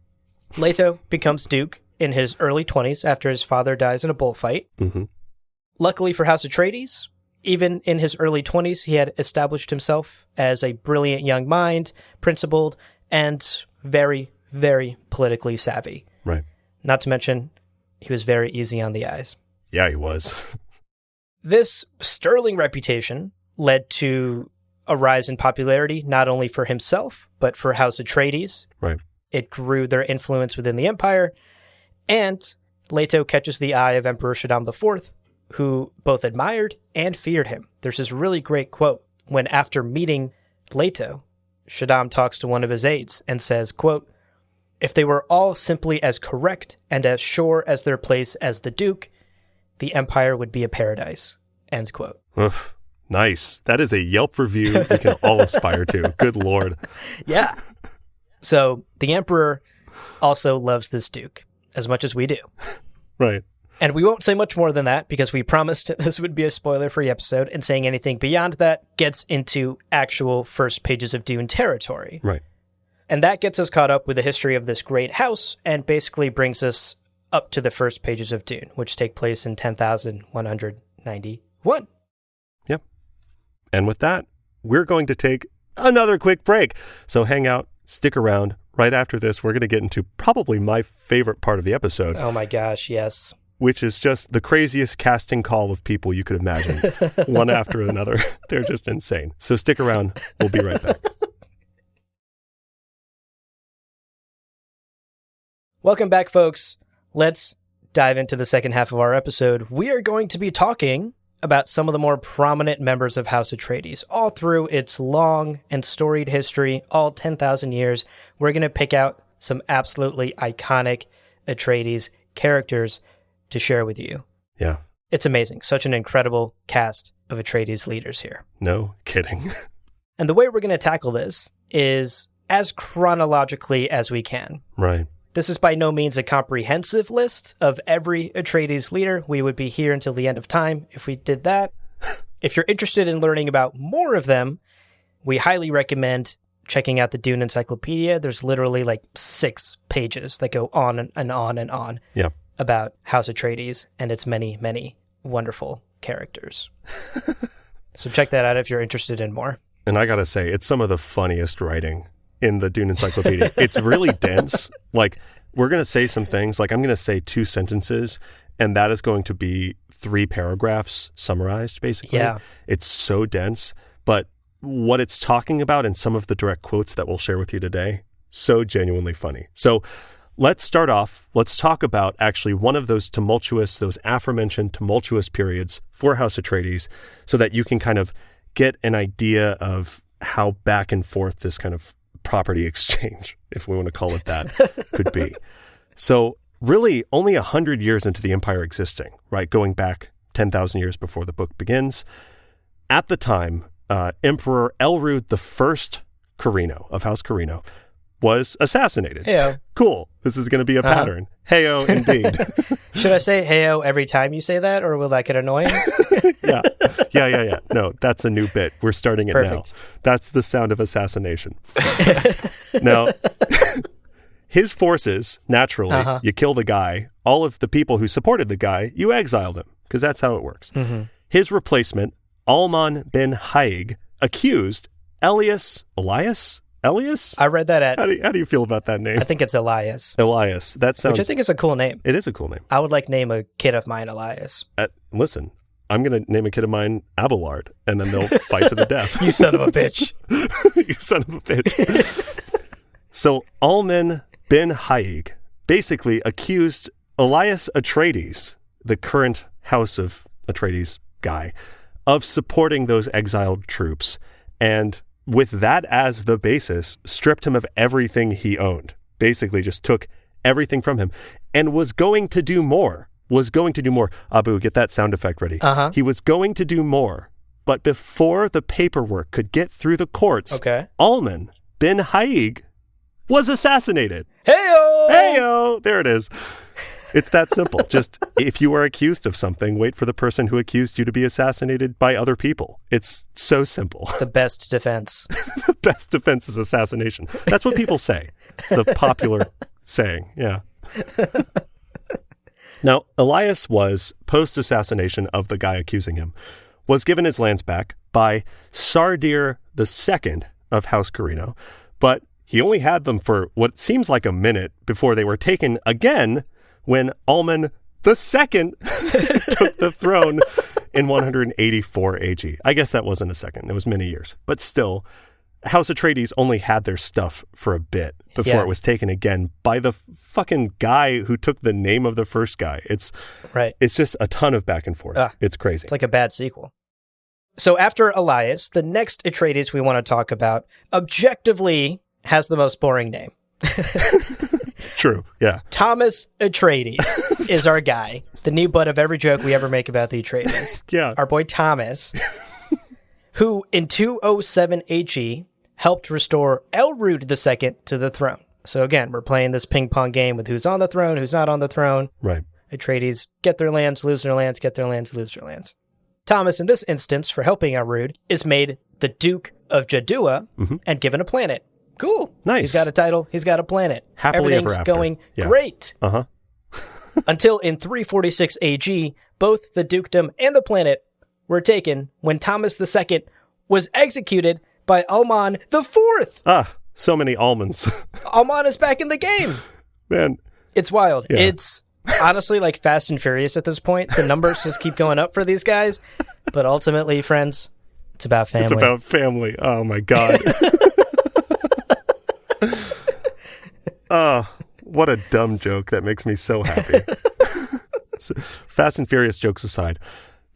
Speaker 2: Leto becomes Duke in his early 20s after his father dies in a bullfight. Luckily for House Atreides, even in his early 20s, he had established himself as a brilliant young mind, principled, and very, very politically savvy.
Speaker 1: Right.
Speaker 2: Not to mention, he was very easy on the eyes.
Speaker 1: Yeah, he was.
Speaker 2: This sterling reputation led to a rise in popularity, not only for himself, but for House Atreides.
Speaker 1: Right.
Speaker 2: It grew their influence within the Empire. And Leto catches the eye of Emperor Shaddam IV, who both admired and feared him. There's this really great quote when, after meeting Leto, Shaddam talks to one of his aides and says, quote, "If they were all simply as correct and as sure as their place as the Duke, the Empire would be a paradise." End quote.
Speaker 1: Oof, nice. That is a Yelp review we can all aspire to. Good Lord.
Speaker 2: Yeah. So the Emperor also loves this Duke as much as we do.
Speaker 1: Right.
Speaker 2: And we won't say much more than that because we promised this would be a spoiler-free episode, and saying anything beyond that gets into actual first pages of Dune territory.
Speaker 1: Right.
Speaker 2: And that gets us caught up with the history of this great house and basically brings us up to the first pages of Dune, which take place in 10,191.
Speaker 1: Yep. And with that, we're going to take another quick break. So hang out, stick around. Right after this, we're going to get into probably my favorite part of the episode.
Speaker 2: Oh my gosh, yes.
Speaker 1: Which is just the craziest casting call of people you could imagine. One after another. They're just insane. So stick around. We'll be right back.
Speaker 2: Welcome back, folks. Let's dive into the second half of our episode. We are going to be talking about some of the more prominent members of House Atreides. All through its long and storied history, all 10,000 years, we're going to pick out some absolutely iconic Atreides characters to share with you.
Speaker 1: Yeah.
Speaker 2: It's amazing. Such an incredible cast of Atreides leaders here.
Speaker 1: No kidding.
Speaker 2: And the way we're going to tackle this is as chronologically as we can.
Speaker 1: Right.
Speaker 2: This is by no means a comprehensive list of every Atreides leader. We would be here until the end of time if we did that. If you're interested in learning about more of them, we highly recommend checking out the Dune Encyclopedia. There's literally like 6 pages that go on and on and on about House Atreides and its many, many wonderful characters. So check that out if you're interested in more.
Speaker 1: And I got to say, it's some of the funniest writing in the Dune Encyclopedia. It's really dense. Like, we're going to say some things, like I'm going to say 2 sentences, and that is going to be 3 paragraphs summarized, basically.
Speaker 2: Yeah.
Speaker 1: It's so dense, but what it's talking about and some of the direct quotes that we'll share with you today, so genuinely funny. So let's start off. Let's talk about actually one of those aforementioned tumultuous periods for House Atreides so that you can kind of get an idea of how back and forth this kind of property exchange, if we want to call it that, could be. So really only 100 years into the empire existing, right? Going back 10,000 years before the book begins. At the time, Emperor Elrond I Carino of House Carino was assassinated.
Speaker 2: Heyo.
Speaker 1: Cool. This is going to be a pattern. Heyo, indeed.
Speaker 2: Should I say heyo every time you say that, or will that get annoying?
Speaker 1: Yeah. No, that's a new bit. We're starting it
Speaker 2: Perfect.
Speaker 1: now. That's the sound of assassination. Now, his forces, naturally, you kill the guy. All of the people who supported the guy, you exile them, because that's how it works. Mm-hmm. His replacement, Alman ben Haig, accused Elias?
Speaker 2: I read that at...
Speaker 1: How do you feel about that name?
Speaker 2: I think it's Elias.
Speaker 1: Elias. That sounds...
Speaker 2: Which I think is a cool name.
Speaker 1: It is a cool name.
Speaker 2: I would like name a kid of mine Elias.
Speaker 1: Listen, I'm going to name a kid of mine Abelard, and then they'll fight to the death.
Speaker 2: You son of a bitch.
Speaker 1: You son of a bitch. So Alman ben Haig basically accused Elias Atreides, the current House of Atreides guy, of supporting those exiled troops, and with that as the basis, stripped him of everything he owned. Basically just took everything from him and was going to do more. Abu, get that sound effect ready. He was going to do more. But before the paperwork could get through the courts, Alman ben Haig was assassinated. Heyo! There it is. It's that simple. Just if you are accused of something, wait for the person who accused you to be assassinated by other people. It's so simple.
Speaker 2: The best defense.
Speaker 1: The best defense is assassination. That's what people say. It's the popular saying. Yeah. Now, Elias was, post-assassination of the guy accusing him, was given his lands back by Sardir II of House Carino, but he only had them for what seems like a minute before they were taken again when Alman II took the throne in 184 AG. I guess that wasn't a second. It was many years. But still, House Atreides only had their stuff for a bit before it was taken again by the fucking guy who took the name of the first guy. It's just a ton of back and forth. It's crazy.
Speaker 2: It's like a bad sequel. So after Elias, the next Atreides we want to talk about objectively has the most boring name.
Speaker 1: True, yeah.
Speaker 2: Thomas Atreides is our guy. The new butt of every joke we ever make about the Atreides.
Speaker 1: Yeah.
Speaker 2: Our boy Thomas, who in 207 AG helped restore Elrond II to the throne. So again, we're playing this ping pong game with who's on the throne, who's not on the throne.
Speaker 1: Right.
Speaker 2: Atreides get their lands, lose their lands, get their lands, lose their lands. Thomas, in this instance, for helping Elrond, is made the Duke of Jadua and given a planet. Cool.
Speaker 1: Nice.
Speaker 2: He's got a title. He's got a planet.
Speaker 1: Happily
Speaker 2: Everything's
Speaker 1: ever after.
Speaker 2: Going great. Until in 346 AG, both the dukedom and the planet were taken when Thomas II was executed by Alman IV.
Speaker 1: So many almonds.
Speaker 2: Alman is back in the game.
Speaker 1: Man.
Speaker 2: It's wild.
Speaker 1: Yeah.
Speaker 2: It's honestly like Fast and Furious at this point. The numbers just keep going up for these guys. But ultimately, friends, it's about family.
Speaker 1: It's about family. Oh, my God. What a dumb joke. That makes me so happy. So, Fast and Furious jokes aside,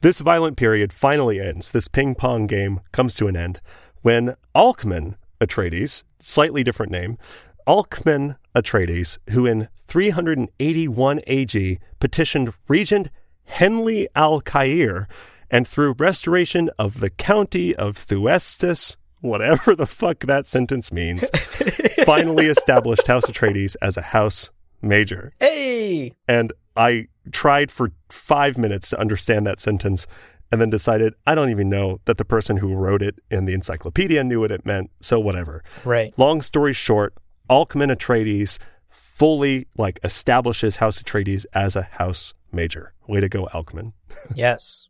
Speaker 1: This violent period finally ends. This ping-pong game comes to an end when Alcman Atreides, slightly different name, Alcman Atreides, who in 381 AG petitioned Regent Henry al-Khair, and through restoration of the county of Thuestis, whatever the fuck that sentence means, finally established House Atreides as a house major.
Speaker 2: Hey!
Speaker 1: And I tried for 5 minutes to understand that sentence and then decided I don't even know that the person who wrote it in the encyclopedia knew what it meant, so whatever.
Speaker 2: Right.
Speaker 1: Long story short, Alcman Atreides fully establishes House Atreides as a house major. Way to go, Alcman.
Speaker 2: Yes.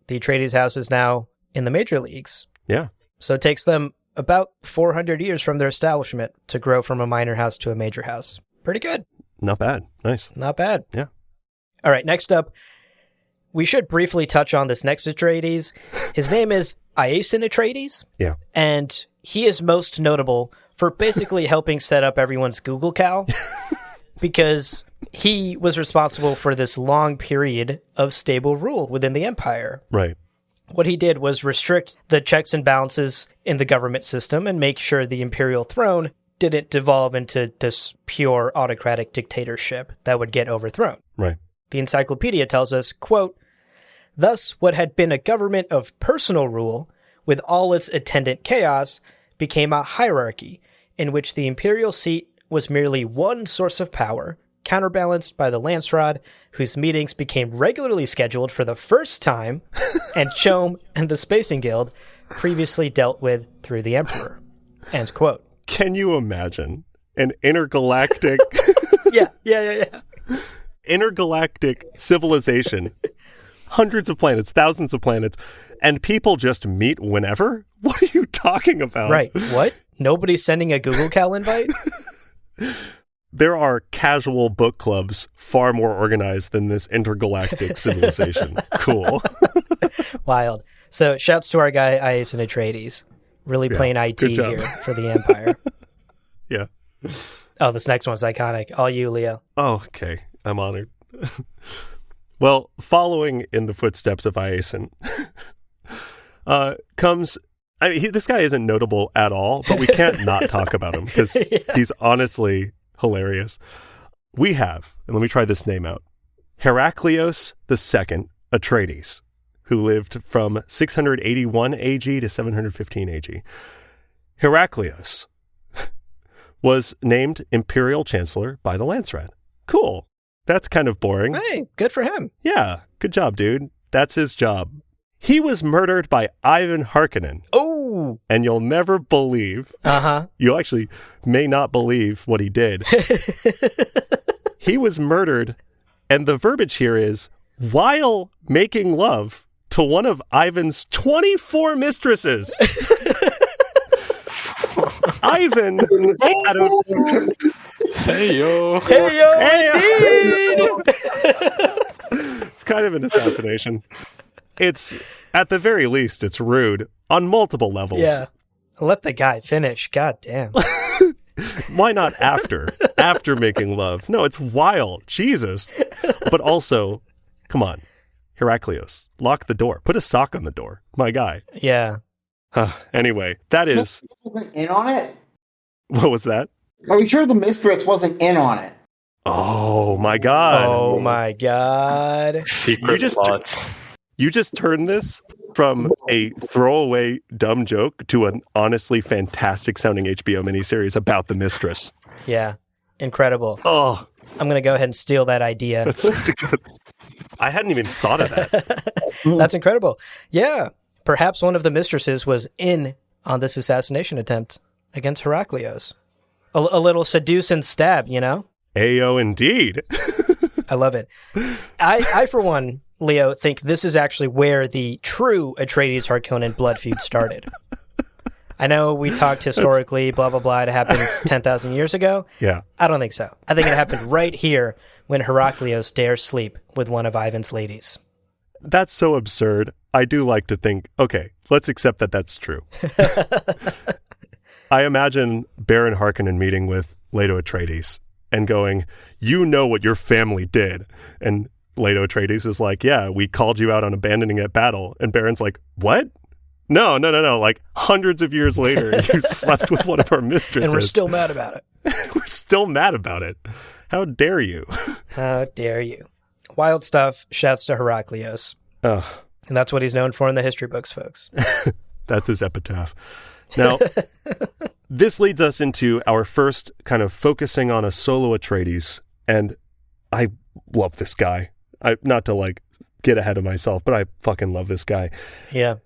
Speaker 2: The Atreides house is now in the major leagues.
Speaker 1: Yeah.
Speaker 2: So it takes them about 400 years from their establishment to grow from a minor house to a major house. Pretty good.
Speaker 1: Not bad. Nice.
Speaker 2: Not bad.
Speaker 1: Yeah.
Speaker 2: All right, next up, we should briefly touch on this next Atreides. His name is Iason Atreides.
Speaker 1: Yeah.
Speaker 2: And he is most notable for basically helping set up everyone's Google Cal because he was responsible for this long period of stable rule within the Empire.
Speaker 1: Right.
Speaker 2: What he did was restrict the checks and balances in the government system and make sure the imperial throne didn't devolve into this pure autocratic dictatorship that would get overthrown.
Speaker 1: Right.
Speaker 2: The encyclopedia tells us, quote, "Thus, what had been a government of personal rule, with all its attendant chaos, became a hierarchy in which the imperial seat was merely one source of power, counterbalanced by the lance rod, whose meetings became regularly scheduled for the first time, and Chom and the Spacing Guild, previously dealt with through the emperor." End quote.
Speaker 1: Can you imagine an intergalactic...
Speaker 2: Yeah.
Speaker 1: intergalactic civilization, hundreds of planets, thousands of planets, and people just meet whenever? What are you talking about?
Speaker 2: Right. What? Nobody's sending a Google Cal invite?
Speaker 1: There are casual book clubs far more organized than this intergalactic civilization. Cool.
Speaker 2: Wild. So shouts to our guy, Iason Atreides. Really playing IT here for the Empire.
Speaker 1: Yeah.
Speaker 2: Oh, this next one's iconic. All you, Leo.
Speaker 1: Oh, okay. I'm honored. Well, following in the footsteps of Iason comes... I mean, this guy isn't notable at all, but we can't not talk about him because he's honestly hilarious. We have, and let me try this name out, Heraclius II Atreides, who lived from 681 AG to 715 AG. Heraclius was named Imperial Chancellor by the Lance Rat. Cool. That's kind of boring.
Speaker 2: Hey, good for him.
Speaker 1: Yeah, good job, dude. That's his job. He was murdered by Ivan Harkonnen.
Speaker 2: Oh!
Speaker 1: And you'll never believe, you actually may not believe what he did. He was murdered, and the verbiage here is, while making love to one of Ivan's 24 mistresses. Ivan had a...
Speaker 3: Hey, yo.
Speaker 2: Hey, yo, indeed!
Speaker 1: It's kind of an assassination. It's, at the very least, it's rude on multiple levels.
Speaker 2: Yeah. Let the guy finish. God damn.
Speaker 1: Why not after? After making love. No, it's wild. Jesus. But also, come on. Heraclius, lock the door. Put a sock on the door. My guy.
Speaker 2: Yeah.
Speaker 1: Anyway, that is...
Speaker 4: Wasn't in on it?
Speaker 1: What was that?
Speaker 4: Are you sure the mistress wasn't in on it?
Speaker 1: Oh, my God.
Speaker 2: Oh, my God.
Speaker 3: Secret plots.
Speaker 1: You just turned this from a throwaway dumb joke to an honestly fantastic sounding HBO miniseries about the mistress.
Speaker 2: Yeah. Incredible.
Speaker 1: Oh,
Speaker 2: I'm going to go ahead and steal that idea.
Speaker 1: that's such a good... I hadn't even thought of that.
Speaker 2: That's incredible. Yeah. Perhaps one of the mistresses was in on this assassination attempt against Heraclius. A little seduce and stab, you know?
Speaker 1: Ayo, indeed.
Speaker 2: I love it. I, for one, Leo, think this is actually where the true Atreides Harkonnen blood feud started. I know we talked historically, blah, blah, blah. It happened 10,000 years ago.
Speaker 1: Yeah.
Speaker 2: I don't think so. I think it happened right here when Heraclius dares sleep with one of Ivan's ladies.
Speaker 1: That's so absurd. I do like to think, okay, let's accept that that's true. I imagine Baron Harkonnen meeting with Leto Atreides and going, you know what your family did. And Leto Atreides is like, yeah, we called you out on abandoning at battle. And Baron's like, what? No. Like hundreds of years later, you slept with one of our mistresses.
Speaker 2: And we're still mad about it.
Speaker 1: We're still mad about it. How dare you?
Speaker 2: How dare you? Wild stuff. Shouts to Heraclius. And that's what he's known for in the history books, folks.
Speaker 1: That's his epitaph. Now, this leads us into our first kind of focusing on a solo Atreides. And I love this guy. Not to like get ahead of myself, but I fucking love this guy.
Speaker 2: Yeah.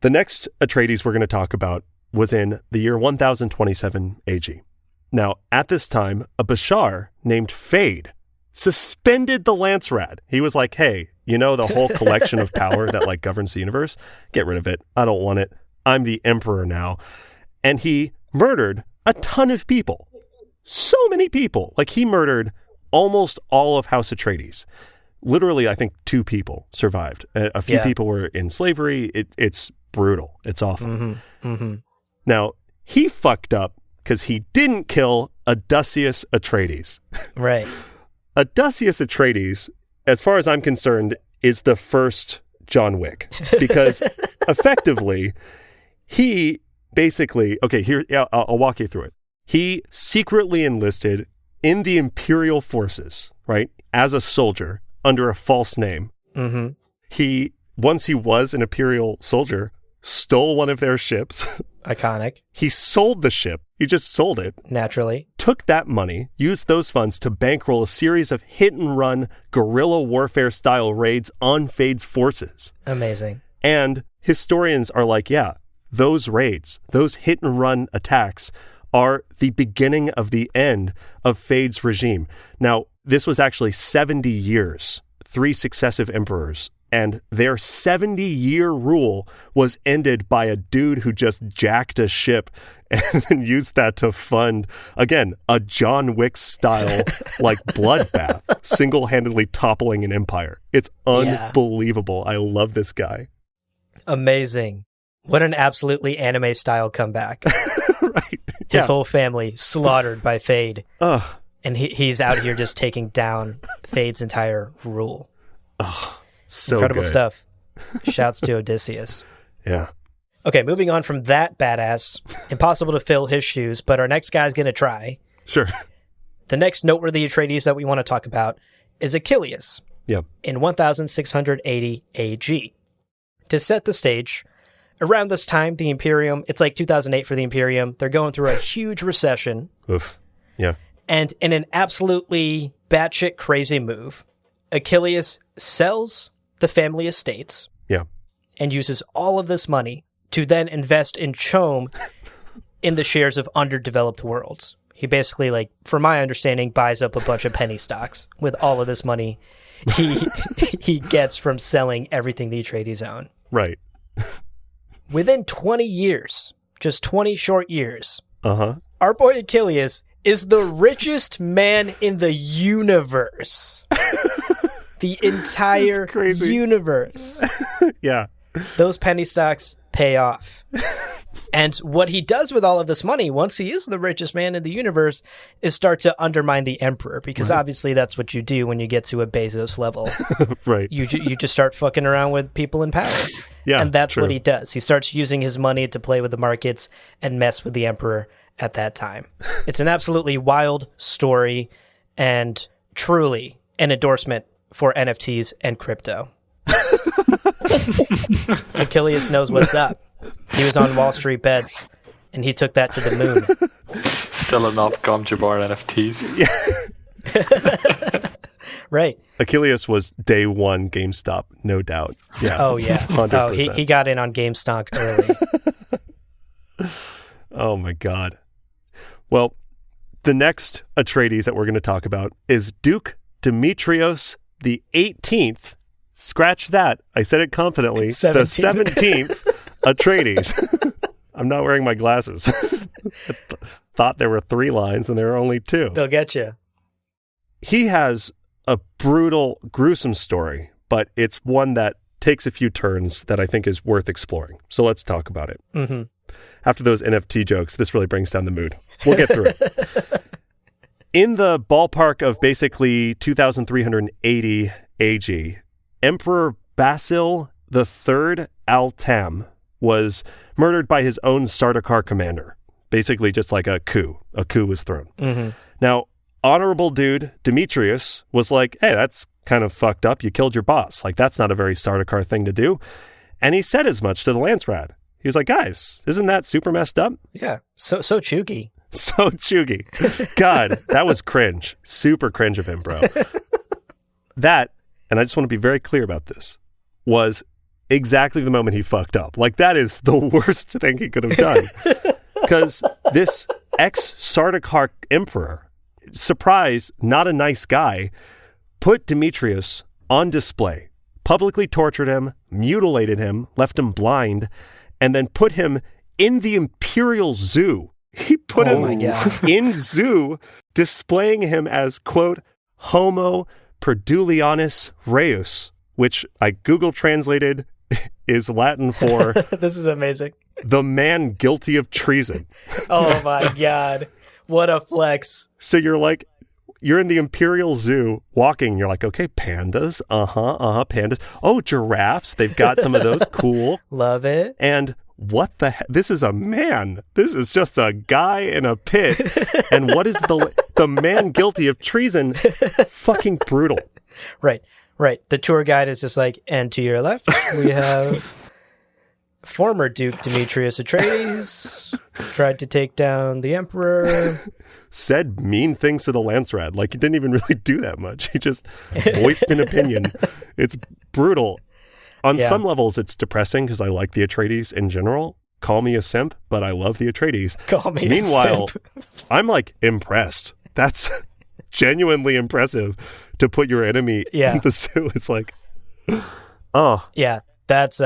Speaker 1: The next Atreides we're going to talk about was in the year 1027 AG. Now, at this time, a Bashar named Fade suspended the Lance Rat. He was like, hey, you know the whole collection of power that like governs the universe? Get rid of it. I don't want it. I'm the emperor now. And he murdered a ton of people. So many people. Like he murdered almost all of House Atreides. Literally, I think 2 people survived. A few people were in slavery. It's brutal. It's awful. Now, he fucked up because he didn't kill Odysseus Atreides.
Speaker 2: Right.
Speaker 1: Odysseus Atreides, as far as I'm concerned, is the first John Wick. Because effectively, he basically, I'll walk you through it. He secretly enlisted in the Imperial forces, right, as a soldier under a false name. He, once he was an Imperial soldier, stole one of their ships.
Speaker 2: Iconic.
Speaker 1: He sold the ship. He just sold it.
Speaker 2: Naturally.
Speaker 1: Took that money, used those funds to bankroll a series of hit-and-run guerrilla warfare-style raids on Fade's forces.
Speaker 2: Amazing.
Speaker 1: And historians are like, yeah, those raids, those hit-and-run attacks are the beginning of the end of Fade's regime. Now, this was actually 70 years, 3 successive emperors, and their 70-year rule was ended by a dude who just jacked a ship and then used that to fund, again, a John Wick-style, like, bloodbath, single-handedly toppling an empire. It's unbelievable. I love this guy.
Speaker 2: Amazing. What an absolutely anime-style comeback.
Speaker 1: Right.
Speaker 2: His whole family slaughtered by Fade.
Speaker 1: Oh.
Speaker 2: And he's out here just taking down Fade's entire rule.
Speaker 1: Oh, so
Speaker 2: incredible
Speaker 1: good
Speaker 2: stuff. Shouts to Odysseus.
Speaker 1: Yeah.
Speaker 2: Okay, moving on from that badass. Impossible to fill his shoes, but our next guy's going to try.
Speaker 1: Sure.
Speaker 2: The next noteworthy Atreides that we want to talk about is Achilles.
Speaker 1: Yeah.
Speaker 2: In 1680 AG. To set the stage, around this time, the Imperium, it's like 2008 for the Imperium. They're going through a huge recession.
Speaker 1: Oof. Yeah.
Speaker 2: And in an absolutely batshit crazy move, Achilles sells the family estates.
Speaker 1: Yeah.
Speaker 2: And uses all of this money to then invest in CHOAM in the shares of underdeveloped worlds. He basically, like, from my understanding, buys up a bunch of penny stocks with all of this money he gets from selling everything the Atreides own.
Speaker 1: Right.
Speaker 2: Within 20 years, just 20 short years,
Speaker 1: our
Speaker 2: boy Achilles is the richest man in the universe. The entire universe.
Speaker 1: Yeah.
Speaker 2: Those penny stocks pay off. And what he does with all of this money, once he is the richest man in the universe, is start to undermine the emperor, because obviously that's what you do when you get to a Bezos level.
Speaker 1: Right.
Speaker 2: You just start fucking around with people in power.
Speaker 1: Yeah,
Speaker 2: and that's
Speaker 1: true.
Speaker 2: what he does. He starts using his money to play with the markets and mess with the emperor at that time. It's an absolutely wild story and truly an endorsement for NFTs and crypto. Achilles knows what's up. He was on Wall Street bets, and he took that to the moon.
Speaker 3: Selling off Gom Jabbar NFTs.
Speaker 1: Yeah.
Speaker 2: Right.
Speaker 1: Achilles was day one GameStop, no doubt. Yeah.
Speaker 2: Oh, yeah.
Speaker 1: 100%.
Speaker 2: Oh, he got in on GameStop early.
Speaker 1: Oh, my God. Well, the next Atreides that we're going to talk about is Duke Demetrios the 18th. Scratch that. I said it confidently.
Speaker 2: 17th.
Speaker 1: The 17th Atreides. I'm not wearing my glasses. I thought there were 3 lines and there are only 2.
Speaker 2: They'll get you.
Speaker 1: He has a brutal, gruesome story, but it's one that takes a few turns that I think is worth exploring. So let's talk about it.
Speaker 2: Mm-hmm.
Speaker 1: After those NFT jokes, this really brings down the mood. We'll get through it. In the ballpark of basically 2380 AG, Emperor Basil III Al-Tam was murdered by his own Sardaukar commander. Basically just like a coup. A coup was thrown.
Speaker 2: Mm-hmm.
Speaker 1: Now, honorable dude Demetrius was like, hey, that's kind of fucked up. You killed your boss. Like, that's not a very Sardaukar thing to do. And he said as much to the Lance Rad. He was like, guys, isn't that super messed up?
Speaker 2: Yeah. So chuggy.
Speaker 1: So chuggy. God, that was cringe. Super cringe of him, bro. That, and I just want to be very clear about this, was exactly the moment he fucked up. Like, that is the worst thing he could have done. Because this ex-Sardaukar emperor, surprise, not a nice guy, put Demetrius on display, publicly tortured him, mutilated him, left him blind, and then put him in the Imperial Zoo. He put him in zoo, displaying him as, quote, Homo Perdulianus Reus, which I Google translated is Latin for
Speaker 2: This is amazing.
Speaker 1: the man guilty of treason.
Speaker 2: Oh my God. What a flex.
Speaker 1: So you're in the Imperial Zoo walking. You're like, okay, pandas. Pandas. Oh, giraffes. They've got some of those. Cool.
Speaker 2: Love it.
Speaker 1: And what the heck? This is a man. This is just a guy in a pit. And what is the man guilty of treason? Fucking brutal.
Speaker 2: Right. The tour guide is just like, and to your left, we have former Duke Demetrius Atreides, tried to take down the Emperor.
Speaker 1: Said mean things to the Lance Rad. Like, he didn't even really do that much. He just voiced an opinion. It's brutal. On some levels, it's depressing because I like the Atreides in general. Call me a simp, but I love the Atreides.
Speaker 2: Call me
Speaker 1: Meanwhile,
Speaker 2: a simp.
Speaker 1: I'm like impressed. That's genuinely impressive to put your enemy in the zoo. It's like, oh.
Speaker 2: Yeah, that's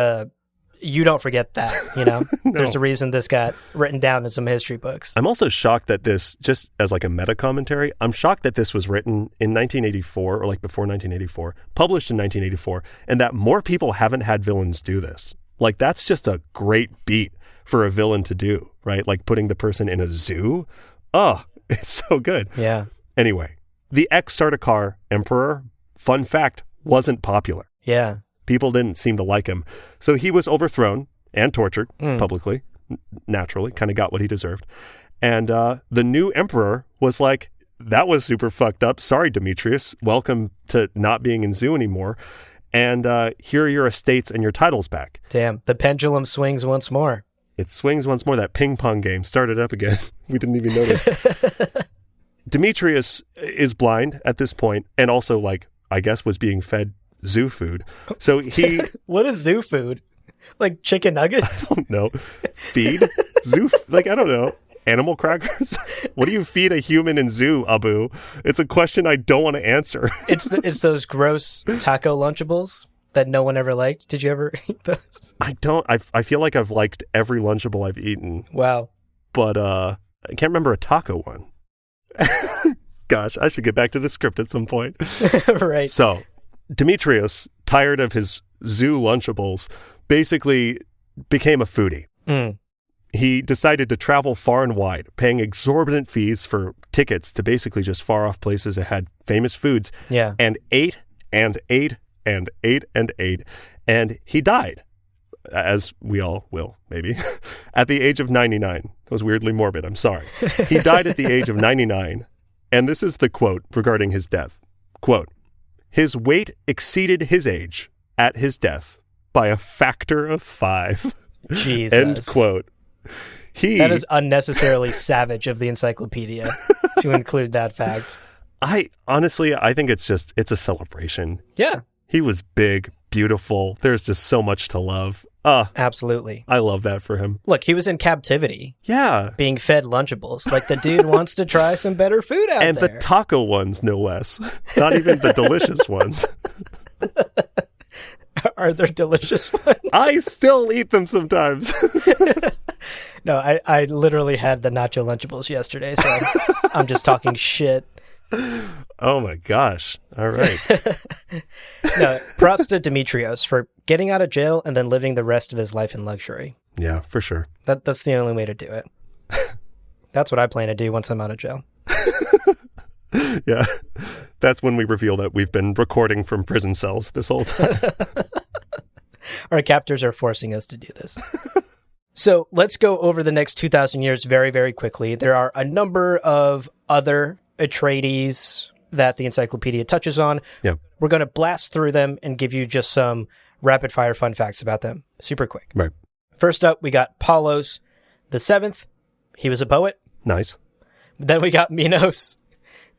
Speaker 2: you don't forget that, you know?
Speaker 1: No.
Speaker 2: There's a reason this got written down in some history books.
Speaker 1: I'm also shocked that this, just as like a meta commentary, I'm shocked that this was written in 1984 or like before 1984, published in 1984, and that more people haven't had villains do this. Like, that's just a great beat for a villain to do, right? Like putting the person in a zoo. Oh, it's so good.
Speaker 2: Yeah.
Speaker 1: Anyway, the ex-Sardaukar emperor, fun fact, wasn't popular.
Speaker 2: Yeah.
Speaker 1: People didn't seem to like him. So he was overthrown and tortured publicly, naturally, kind of got what he deserved. And the new emperor was like, that was super fucked up. Sorry, Demetrius. Welcome to not being in zoo anymore. And here are your estates and your titles back.
Speaker 2: Damn, the pendulum swings once more.
Speaker 1: It swings once more. That ping pong game started up again. We didn't even notice. Demetrius is blind at this point and also, like, I guess was being fed zoo food. So he...
Speaker 2: What is zoo food? Like chicken nuggets?
Speaker 1: I don't know. Feed? Zoo? Like, I don't know. Animal crackers? What do you feed a human in zoo, Abu? It's a question I don't want to answer.
Speaker 2: It's those gross taco Lunchables that no one ever liked. Did you ever eat those?
Speaker 1: I don't. I feel like I've liked every Lunchable I've eaten.
Speaker 2: Wow.
Speaker 1: But I can't remember a taco one. Gosh, I should get back to the script at some point.
Speaker 2: Right.
Speaker 1: So, Demetrius, tired of his zoo Lunchables, basically became a foodie. He decided to travel far and wide, paying exorbitant fees for tickets to basically just far off places that had famous foods.
Speaker 2: Yeah.
Speaker 1: And ate and ate and ate and ate. And he died, as we all will, maybe, at the age of 99. That was weirdly morbid. I'm sorry. He died at the age of 99. And this is the quote regarding his death. Quote, his weight exceeded his age at his death by a factor of 5.
Speaker 2: Jesus.
Speaker 1: End quote.
Speaker 2: That is unnecessarily savage of the encyclopedia to include that fact.
Speaker 1: I think it's a celebration.
Speaker 2: Yeah.
Speaker 1: He was big, beautiful. There's just so much to love.
Speaker 2: Absolutely.
Speaker 1: I love that for him.
Speaker 2: Look, he was in captivity.
Speaker 1: Yeah.
Speaker 2: Being fed Lunchables. Like, the dude wants to try some better food out
Speaker 1: and
Speaker 2: there.
Speaker 1: And the taco ones, no less. Not even the delicious ones.
Speaker 2: Are there delicious ones?
Speaker 1: I still eat them sometimes.
Speaker 2: No, I literally had the nacho Lunchables yesterday, so I'm just talking shit.
Speaker 1: Oh my gosh. All right.
Speaker 2: No, props to Demetrios for getting out of jail and then living the rest of his life in luxury.
Speaker 1: Yeah, for sure.
Speaker 2: That's the only way to do it. That's what I plan to do once I'm out of jail.
Speaker 1: Yeah. That's when we reveal that we've been recording from prison cells this whole time.
Speaker 2: Our captors are forcing us to do this. So let's go over the next 2,000 years very, very quickly. There are a number of other Atreides that the encyclopedia touches on.
Speaker 1: Yeah.
Speaker 2: We're going to blast through them and give you just some rapid fire fun facts about them. Super quick.
Speaker 1: Right.
Speaker 2: First up, we got Paulos the Seventh. He was a poet.
Speaker 1: Nice.
Speaker 2: Then we got Minos,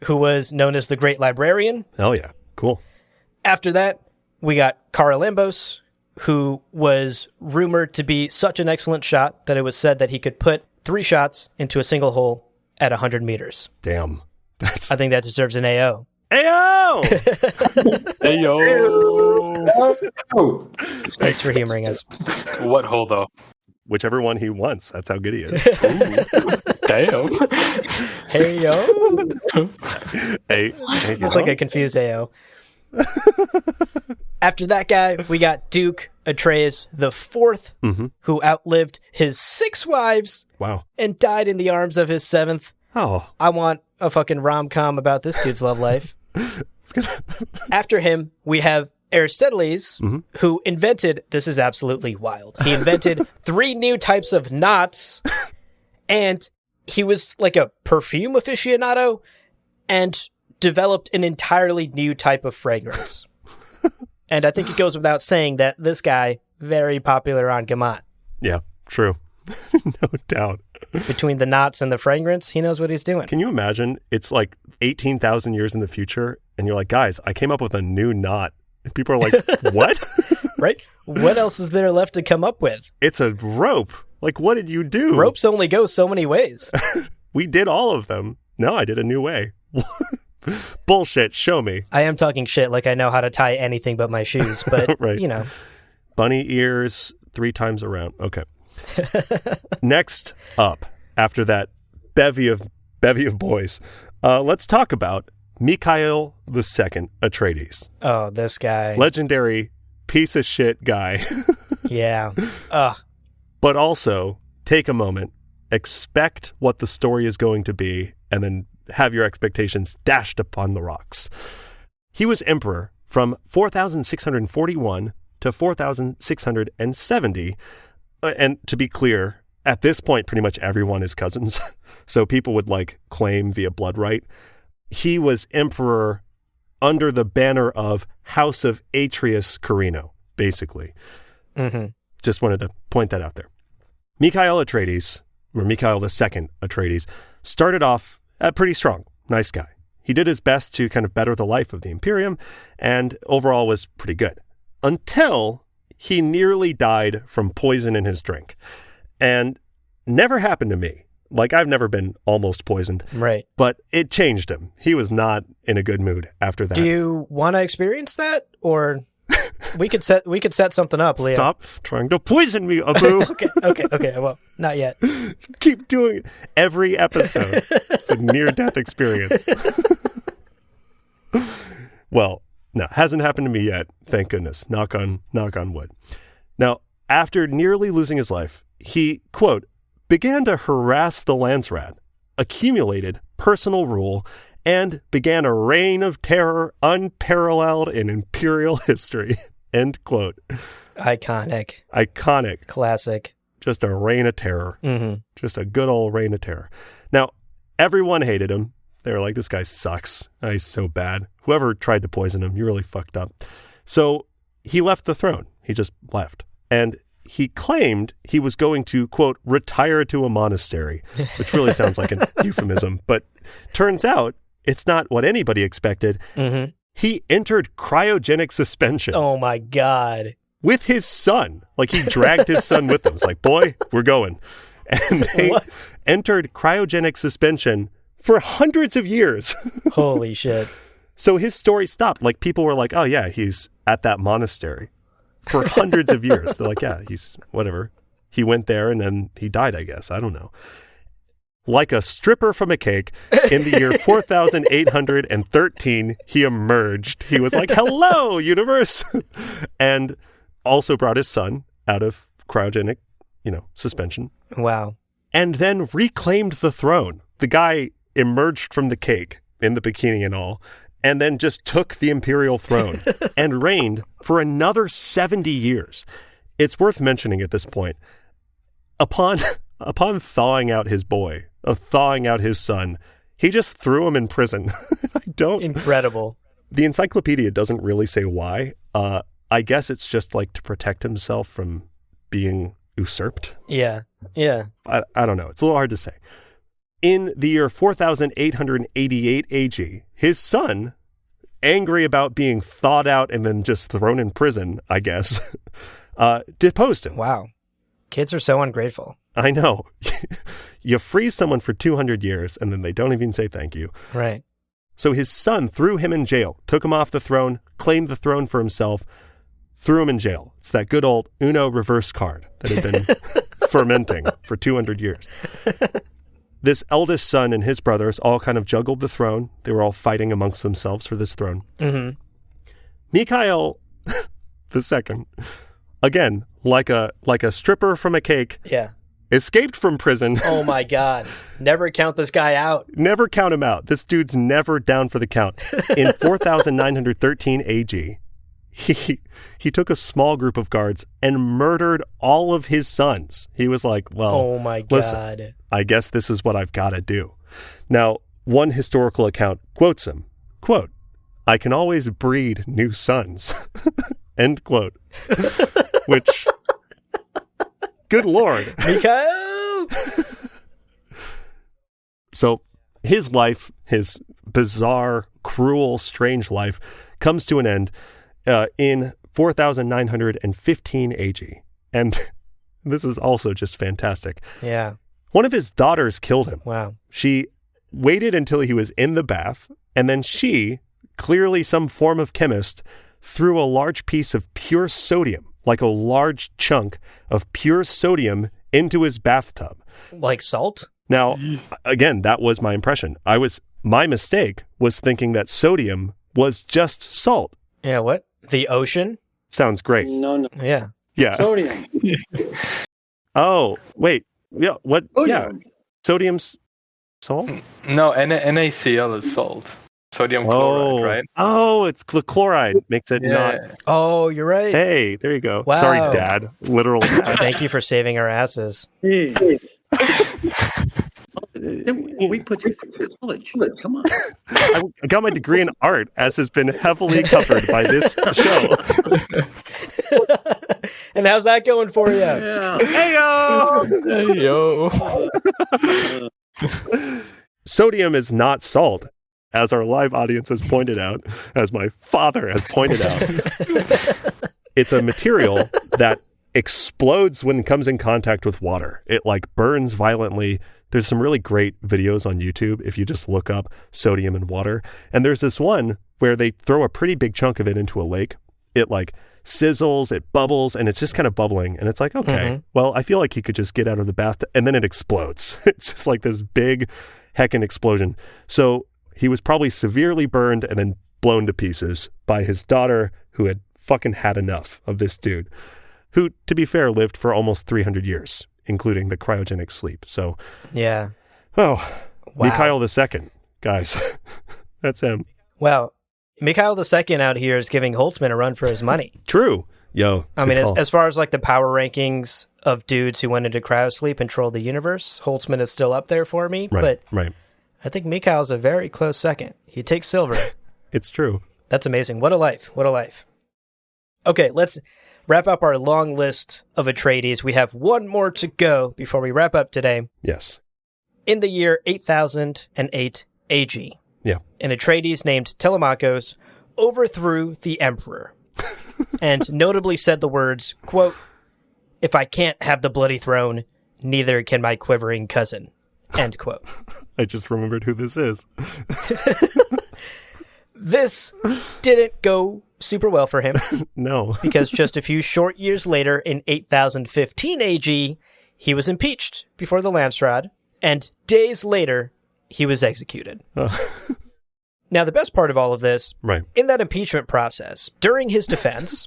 Speaker 2: who was known as the Great Librarian.
Speaker 1: Oh, yeah. Cool.
Speaker 2: After that, we got Carolambos, who was rumored to be such an excellent shot that it was said that he could put 3 shots into a single hole at 100 meters.
Speaker 1: Damn.
Speaker 2: I think that deserves an AO.
Speaker 1: Ayo!
Speaker 3: Ayo!
Speaker 4: Oh,
Speaker 2: Thanks for humoring us.
Speaker 3: What hole, though?
Speaker 1: Whichever one he wants. That's how good he is.
Speaker 3: Damn.
Speaker 2: Hey, yo.
Speaker 1: Hey,
Speaker 2: It's like a confused AO. After that guy, we got Duke Atreides the Fourth, who outlived his 6 wives
Speaker 1: Wow.
Speaker 2: and died in the arms of his 7th.
Speaker 1: Oh.
Speaker 2: I want a fucking rom-com about this dude's love life. After him, we have Aristoteles, who invented, this is absolutely wild, he invented 3 new types of knots, and he was like a perfume aficionado and developed an entirely new type of fragrance. And I think it goes without saying that this guy, very popular on Gamat.
Speaker 1: Yeah, true. No doubt.
Speaker 2: Between the knots and the fragrance, he knows what he's doing.
Speaker 1: Can you imagine? It's like 18,000 years in the future, and you're like, guys, I came up with a new knot. And people are like, what?
Speaker 2: Right? What else is there left to come up with?
Speaker 1: It's a rope. Like, what did you do?
Speaker 2: Ropes only go so many ways.
Speaker 1: We did all of them. No, I did a new way. Bullshit. Show me.
Speaker 2: I am talking shit like I know how to tie anything but my shoes, but,
Speaker 1: Right.
Speaker 2: you know.
Speaker 1: Bunny ears 3 times around. Okay. Next up, after that bevy of boys, let's talk about Mikhail II Atreides.
Speaker 2: Oh, this guy.
Speaker 1: Legendary piece of shit guy.
Speaker 2: Yeah. Ugh.
Speaker 1: But also, take a moment, expect what the story is going to be, and then have your expectations dashed upon the rocks. He was emperor from 4,641 to 4,670. And to be clear, at this point, pretty much everyone is cousins. So people would claim via blood right. He was emperor under the banner of House of Atreides Carino, basically. Just wanted to point that out there. Mikhail Atreides, or Mikhail II Atreides, started off pretty strong. Nice guy. He did his best to kind of better the life of the Imperium, and overall was pretty good. Until he nearly died from poison in his drink. And never happened to me. I've never been almost poisoned.
Speaker 2: Right.
Speaker 1: But it changed him. He was not in a good mood after that.
Speaker 2: Do you want to experience that? Or we could set something up, Leo.
Speaker 1: Stop trying to poison me, Abu.
Speaker 2: Okay. Well, not yet.
Speaker 1: Keep doing it. Every episode. It's a near-death experience. Well, no, hasn't happened to me yet. Thank goodness. Knock on wood. Now, after nearly losing his life, he, quote, began to harass the Landsrat, accumulated personal rule, and began a reign of terror unparalleled in imperial history. End quote.
Speaker 2: Iconic.
Speaker 1: Classic. Just a reign of terror. Just a good old reign of terror. Now, everyone hated him. They were like, this guy sucks. He's so bad. Whoever tried to poison him, you really fucked up. So he left the throne. He just left. And he claimed he was going to, quote, retire to a monastery, which really sounds like an euphemism. But turns out it's not what anybody expected. He entered cryogenic suspension.
Speaker 2: Oh, my God.
Speaker 1: With his son. He dragged his son with him. It's like, boy, we're going. And they entered cryogenic suspension for hundreds of years.
Speaker 2: Holy shit.
Speaker 1: So his story stopped. People were like, oh, yeah, he's at that monastery for hundreds of years. They're like, yeah, he's whatever. He went there and then he died, I guess. I don't know. Like a stripper from a cake, in the year 4813, he emerged. He was like, hello, universe. And also brought his son out of cryogenic, suspension.
Speaker 2: Wow.
Speaker 1: And then reclaimed the throne. The guy emerged from the cake in the bikini and all, and then just took the imperial throne and reigned for another 70 years. It's worth mentioning at this point, upon thawing out his boy, thawing out his son, he just threw him in prison.
Speaker 2: Incredible.
Speaker 1: The encyclopedia doesn't really say why. I guess it's just like to protect himself from being usurped.
Speaker 2: Yeah.
Speaker 1: I don't know. It's a little hard to say. In the year 4888 AG, his son, angry about being thawed out and then just thrown in prison, I guess, deposed him.
Speaker 2: Wow. Kids are so ungrateful.
Speaker 1: I know. You freeze someone for 200 years and then they don't even say thank you.
Speaker 2: Right.
Speaker 1: So his son threw him in jail, took him off the throne, claimed the throne for himself, threw him in jail. It's that good old Uno reverse card that had been fermenting for 200 years. This eldest son and his brothers all kind of juggled the throne. They were all fighting amongst themselves for this throne.
Speaker 2: Mm-hmm.
Speaker 1: Mikhail II, again, like a stripper from a cake, escaped from prison.
Speaker 2: Oh my God. Never count this guy out.
Speaker 1: Never count him out. This dude's never down for the count. In 4913 AG, he took a small group of guards and murdered all of his sons. He was like, well,
Speaker 2: oh my God.
Speaker 1: Listen, I guess this is what I've got to do. Now, one historical account quotes him, quote, "I can always breed new sons," end quote. Which, good Lord.
Speaker 2: Mikhail!
Speaker 1: So his life, his bizarre, cruel, strange life, comes to an end in 4915 AG. And this is also just fantastic.
Speaker 2: Yeah.
Speaker 1: One of his daughters killed him.
Speaker 2: Wow.
Speaker 1: She waited until he was in the bath, and then she, clearly some form of chemist, threw a large piece of pure sodium, like a large chunk of pure sodium, into his bathtub.
Speaker 2: Like salt?
Speaker 1: Now, again, that was my impression. My mistake was thinking that sodium was just salt.
Speaker 2: Yeah, what? The ocean?
Speaker 1: Sounds great.
Speaker 4: No.
Speaker 2: Yeah.
Speaker 1: Yeah.
Speaker 4: Sodium.
Speaker 1: Oh, wait. Yeah, what?
Speaker 4: Sodium.
Speaker 1: Yeah. Sodium's salt?
Speaker 3: No, NaCl is salt. Sodium chloride, right?
Speaker 1: Oh, it's the chloride makes it not.
Speaker 2: Oh, you're right.
Speaker 1: Hey, there you go.
Speaker 2: Wow.
Speaker 1: Sorry, Dad. Literal dad.
Speaker 2: Thank you for saving our asses.
Speaker 5: Hey. We put you through college. Come on.
Speaker 1: I got my degree in art, as has been heavily covered by this show.
Speaker 2: And how's that going for you?
Speaker 5: Yeah.
Speaker 1: Hey-yo! Sodium is not salt, as our live audience has pointed out, as my father has pointed out. It's a material that explodes when it comes in contact with water. It like burns violently. There's some really great videos on YouTube if you just look up sodium and water. And there's this one where they throw a pretty big chunk of it into a lake. It like sizzles, it bubbles, and it's just kind of bubbling. And it's like, okay, well, I feel like he could just get out of the bath, and then it explodes. It's just like this big heckin' explosion. So he was probably severely burned and then blown to pieces by his daughter, who had fucking had enough of this dude, who, to be fair, lived for almost 300 years, including the cryogenic sleep. So,
Speaker 2: yeah.
Speaker 1: Oh,
Speaker 2: Wow.
Speaker 1: Mikhail II, guys. That's him.
Speaker 2: Well, Mikhail II out here is giving Holtzman a run for his money.
Speaker 1: True. Yo.
Speaker 2: I mean, as far as like the power rankings of dudes who went into cryosleep and trolled the universe, Holtzman is still up there for me. But I think Mikhail's a very close second. He takes silver.
Speaker 1: It's true.
Speaker 2: That's amazing. What a life. What a life. Okay, let's wrap up our long list of Atreides. We have one more to go before we wrap up today.
Speaker 1: Yes.
Speaker 2: In the year 8008 AG, an Atreides named Telemachus overthrew the Emperor and notably said the words, quote, "If I can't have the bloody throne, neither can my quivering cousin," end quote.
Speaker 1: I just remembered who this is.
Speaker 2: This didn't go super well for him.
Speaker 1: No.
Speaker 2: Because just a few short years later, in 8015 AG, he was impeached before the Landstrad, and days later, he was executed. Now, the best part of all of this, in that impeachment process, during his defense,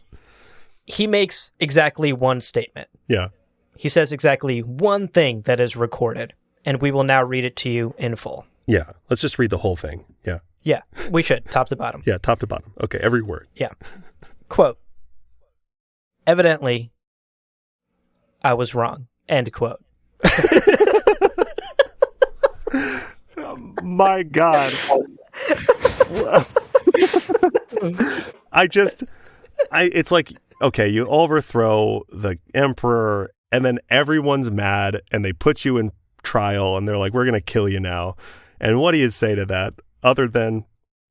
Speaker 2: he makes exactly one statement.
Speaker 1: Yeah.
Speaker 2: He says exactly one thing that is recorded, and we will now read it to you in full.
Speaker 1: Yeah. Let's just read the whole thing. Yeah.
Speaker 2: Yeah, we should. Top to bottom.
Speaker 1: Yeah, top to bottom. Okay, every word.
Speaker 2: Yeah. Quote. Evidently, I was wrong. End quote.
Speaker 1: My God. It's like, okay, you overthrow the emperor and then everyone's mad and they put you in trial and they're like, we're going to kill you now. And what do you say to that other than,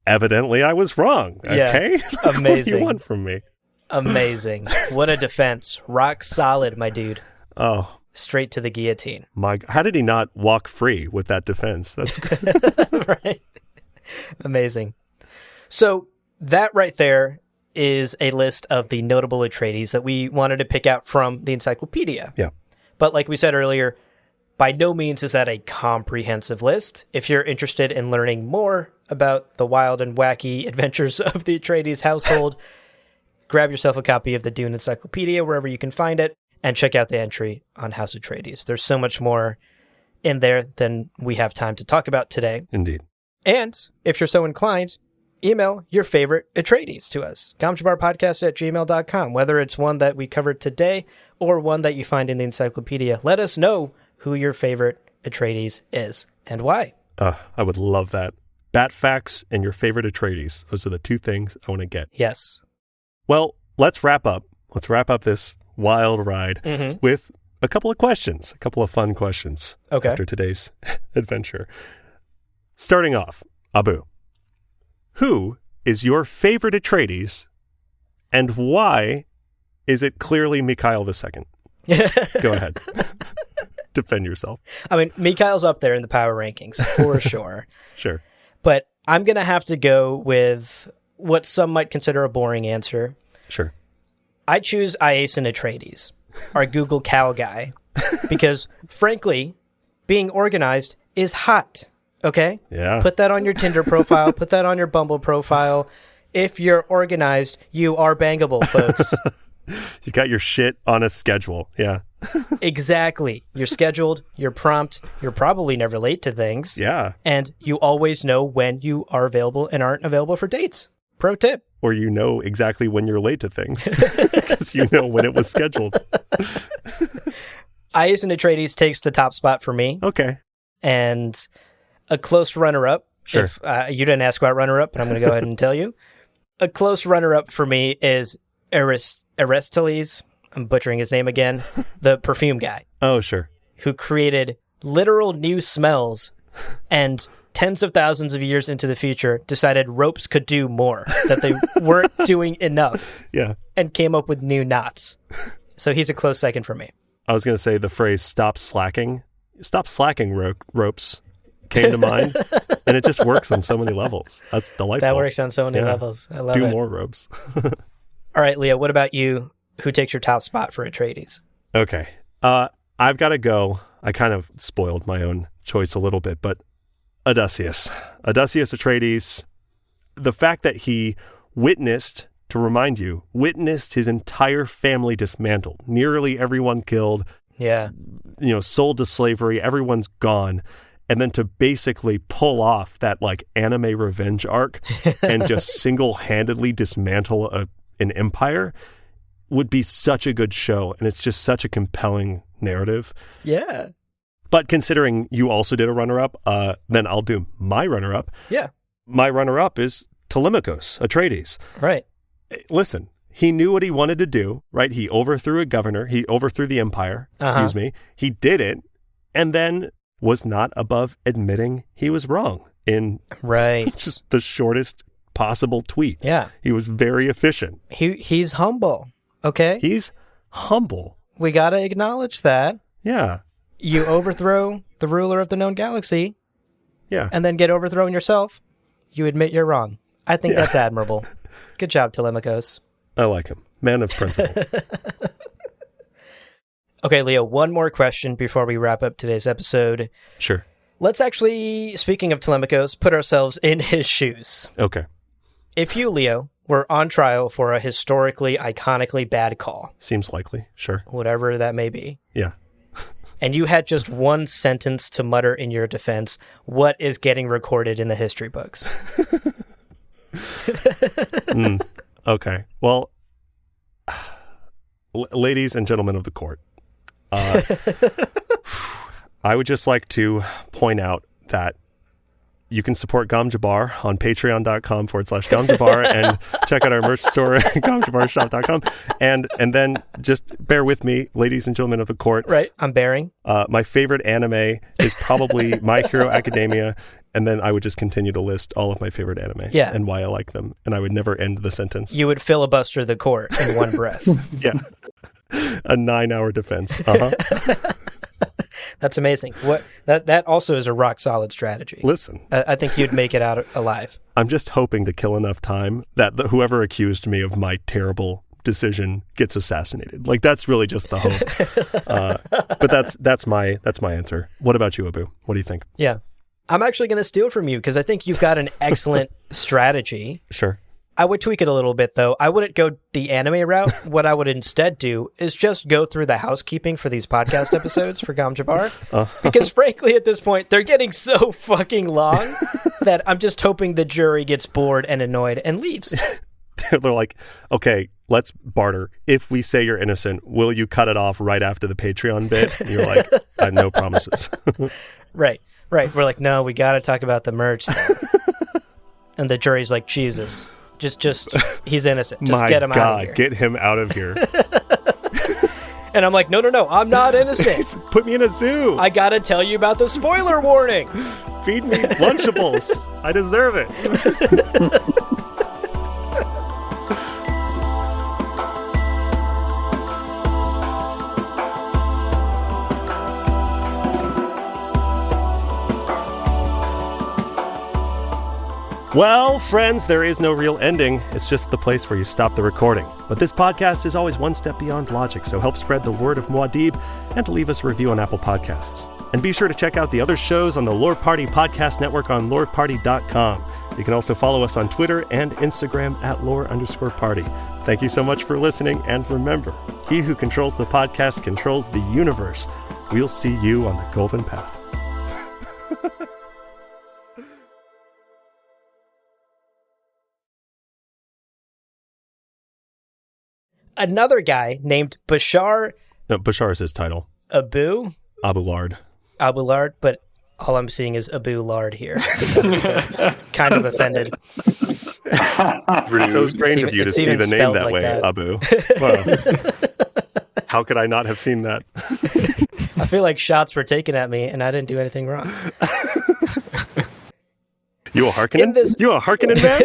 Speaker 1: evidently I was wrong? Okay.
Speaker 2: Yeah,
Speaker 1: What do
Speaker 2: amazing.
Speaker 1: you want from me?
Speaker 2: Amazing. What a defense. Rock solid, my dude.
Speaker 1: Oh,
Speaker 2: Straight to the guillotine.
Speaker 1: how did he not walk free with that defense? That's good.
Speaker 2: Right. Amazing. So that right there is a list of the notable Atreides that we wanted to pick out from the encyclopedia.
Speaker 1: Yeah.
Speaker 2: But like we said earlier, by no means is that a comprehensive list. If you're interested in learning more about the wild and wacky adventures of the Atreides household, grab yourself a copy of the Dune Encyclopedia wherever you can find it, and check out the entry on House Atreides. There's so much more in there than we have time to talk about today.
Speaker 1: Indeed.
Speaker 2: And if you're so inclined, email your favorite Atreides to us, gomjabarpodcast@gmail.com, whether it's one that we covered today or one that you find in the encyclopedia. Let us know who your favorite Atreides is and why.
Speaker 1: I would love that. Bat facts and your favorite Atreides. Those are the two things I want to get.
Speaker 2: Yes.
Speaker 1: Well, let's wrap up. Let's wrap up this wild ride with a couple of questions, a couple of fun questions after today's adventure. Starting off, Abu, who is your favorite Atreides and why is it clearly Mikhail II? Go ahead. Defend yourself.
Speaker 2: I mean, Mikhail's up there in the power rankings for sure.
Speaker 1: Sure.
Speaker 2: But I'm going to have to go with what some might consider a boring answer.
Speaker 1: Sure.
Speaker 2: I choose Iason Atreides, our Google Cal guy, because frankly, being organized is hot. Okay?
Speaker 1: Yeah.
Speaker 2: Put that on your Tinder profile. Put that on your Bumble profile. If you're organized, you are bangable, folks.
Speaker 1: You got your shit on a schedule. Yeah.
Speaker 2: Exactly. You're scheduled. You're prompt. You're probably never late to things.
Speaker 1: Yeah.
Speaker 2: And you always know when you are available and aren't available for dates. Pro tip.
Speaker 1: Or you know exactly when you're late to things because you know when it was scheduled.
Speaker 2: Iason Atreides takes the top spot for me.
Speaker 1: Okay.
Speaker 2: And a close runner-up.
Speaker 1: Sure.
Speaker 2: If you didn't ask about runner-up, but I'm going to go ahead and tell you. A close runner-up for me is Aristoteles. I'm butchering his name again. The perfume guy.
Speaker 1: Oh, sure.
Speaker 2: Who created literal new smells and tens of thousands of years into the future decided ropes could do more, that they weren't doing enough.
Speaker 1: Yeah.
Speaker 2: And came up with new knots. So he's a close second for me.
Speaker 1: I was going to say the phrase stop slacking ropes came to mind, and it just works on so many levels. That's delightful.
Speaker 2: That works on so many levels. I love it.
Speaker 1: Do more ropes.
Speaker 2: All right, Leo, what about you? Who takes your top spot for Atreides?
Speaker 1: Okay. I've got to go. I kind of spoiled my own choice a little bit, but Odysseus Atreides, the fact that he witnessed his entire family dismantled, nearly everyone killed, sold to slavery, everyone's gone. And then to basically pull off that like anime revenge arc and just single-handedly dismantle an empire would be such a good show. And it's just such a compelling narrative.
Speaker 2: Yeah.
Speaker 1: But considering you also did a runner-up, then I'll do my runner-up.
Speaker 2: Yeah.
Speaker 1: My runner-up is Telemachus Atreides.
Speaker 2: Right.
Speaker 1: Listen, he knew what he wanted to do, right? He overthrew a governor. He overthrew the empire. Excuse me. He did it, and then was not above admitting he was wrong in just the shortest possible tweet.
Speaker 2: Yeah.
Speaker 1: He was very efficient.
Speaker 2: He's humble, okay?
Speaker 1: He's humble.
Speaker 2: We got to acknowledge that.
Speaker 1: Yeah.
Speaker 2: You overthrow the ruler of the known galaxy.
Speaker 1: Yeah.
Speaker 2: And then get overthrown yourself. You admit you're wrong. I think that's admirable. Good job, Telemachus.
Speaker 1: I like him. Man of principle.
Speaker 2: Okay, Leo, one more question before we wrap up today's episode.
Speaker 1: Sure.
Speaker 2: Let's actually, speaking of Telemachus, put ourselves in his shoes.
Speaker 1: Okay.
Speaker 2: If you, Leo, were on trial for a historically, iconically bad call.
Speaker 1: Seems likely. Sure.
Speaker 2: Whatever that may be.
Speaker 1: Yeah.
Speaker 2: and you had just one sentence to mutter in your defense, what is getting recorded in the history books?
Speaker 1: Okay. Well, ladies and gentlemen of the court, I would just like to point out that you can support Gom Jabbar on patreon.com/Gom Jabbar and check out our merch store at gomjabbarshop.com. And then just bear with me, ladies and gentlemen of the court.
Speaker 2: Right. I'm bearing.
Speaker 1: My favorite anime is probably My Hero Academia. And then I would just continue to list all of my favorite anime and why I like them. And I would never end the sentence.
Speaker 2: You would filibuster the court in one breath.
Speaker 1: Yeah. A 9-hour defense.
Speaker 2: That's amazing. That also is a rock solid strategy.
Speaker 1: Listen,
Speaker 2: I think you'd make it out alive. I'm
Speaker 1: just hoping to kill enough time that whoever accused me of my terrible decision gets assassinated. Like, that's really just the hope. But that's my answer. What about you, Abu? What do you think?
Speaker 2: Yeah, I'm actually going to steal from you because I think you've got an excellent strategy.
Speaker 1: Sure.
Speaker 2: I would tweak it a little bit, though. I wouldn't go the anime route. What I would instead do is just go through the housekeeping for these podcast episodes for Gom Jabbar. Because frankly, at this point, they're getting so fucking long that I'm just hoping the jury gets bored and annoyed and leaves.
Speaker 1: They're like, okay, let's barter. If we say you're innocent, will you cut it off right after the Patreon bit? And you're like, I have no promises.
Speaker 2: Right. We're like, no, we got to talk about the merch. And the jury's like, Jesus. Just he's innocent. Just get him out of here.
Speaker 1: Get him out of here.
Speaker 2: And I'm like, no, I'm not innocent.
Speaker 1: Put me in a zoo.
Speaker 2: I gotta tell you about the spoiler warning.
Speaker 1: Feed me Lunchables. I deserve it. Well, friends, there is no real ending. It's just the place where you stop the recording. But this podcast is always one step beyond logic, so help spread the word of Muad'Dib and leave us a review on Apple Podcasts. And be sure to check out the other shows on the Lore Party Podcast Network on loreparty.com. You can also follow us on Twitter and Instagram at @lore_party. Thank you so much for listening, and remember, he who controls the podcast controls the universe. We'll see you on the golden path.
Speaker 2: Another guy named Bashar...
Speaker 1: No, Bashar is his title.
Speaker 2: Abulard, but all I'm seeing is Abu Lard here. Kind of offended.
Speaker 1: So strange of you to see the name that way, Abu. Wow. How could I not have seen that?
Speaker 2: I feel like shots were taken at me and I didn't do anything wrong.
Speaker 1: You a Harkonnen? You a Harkonnen man?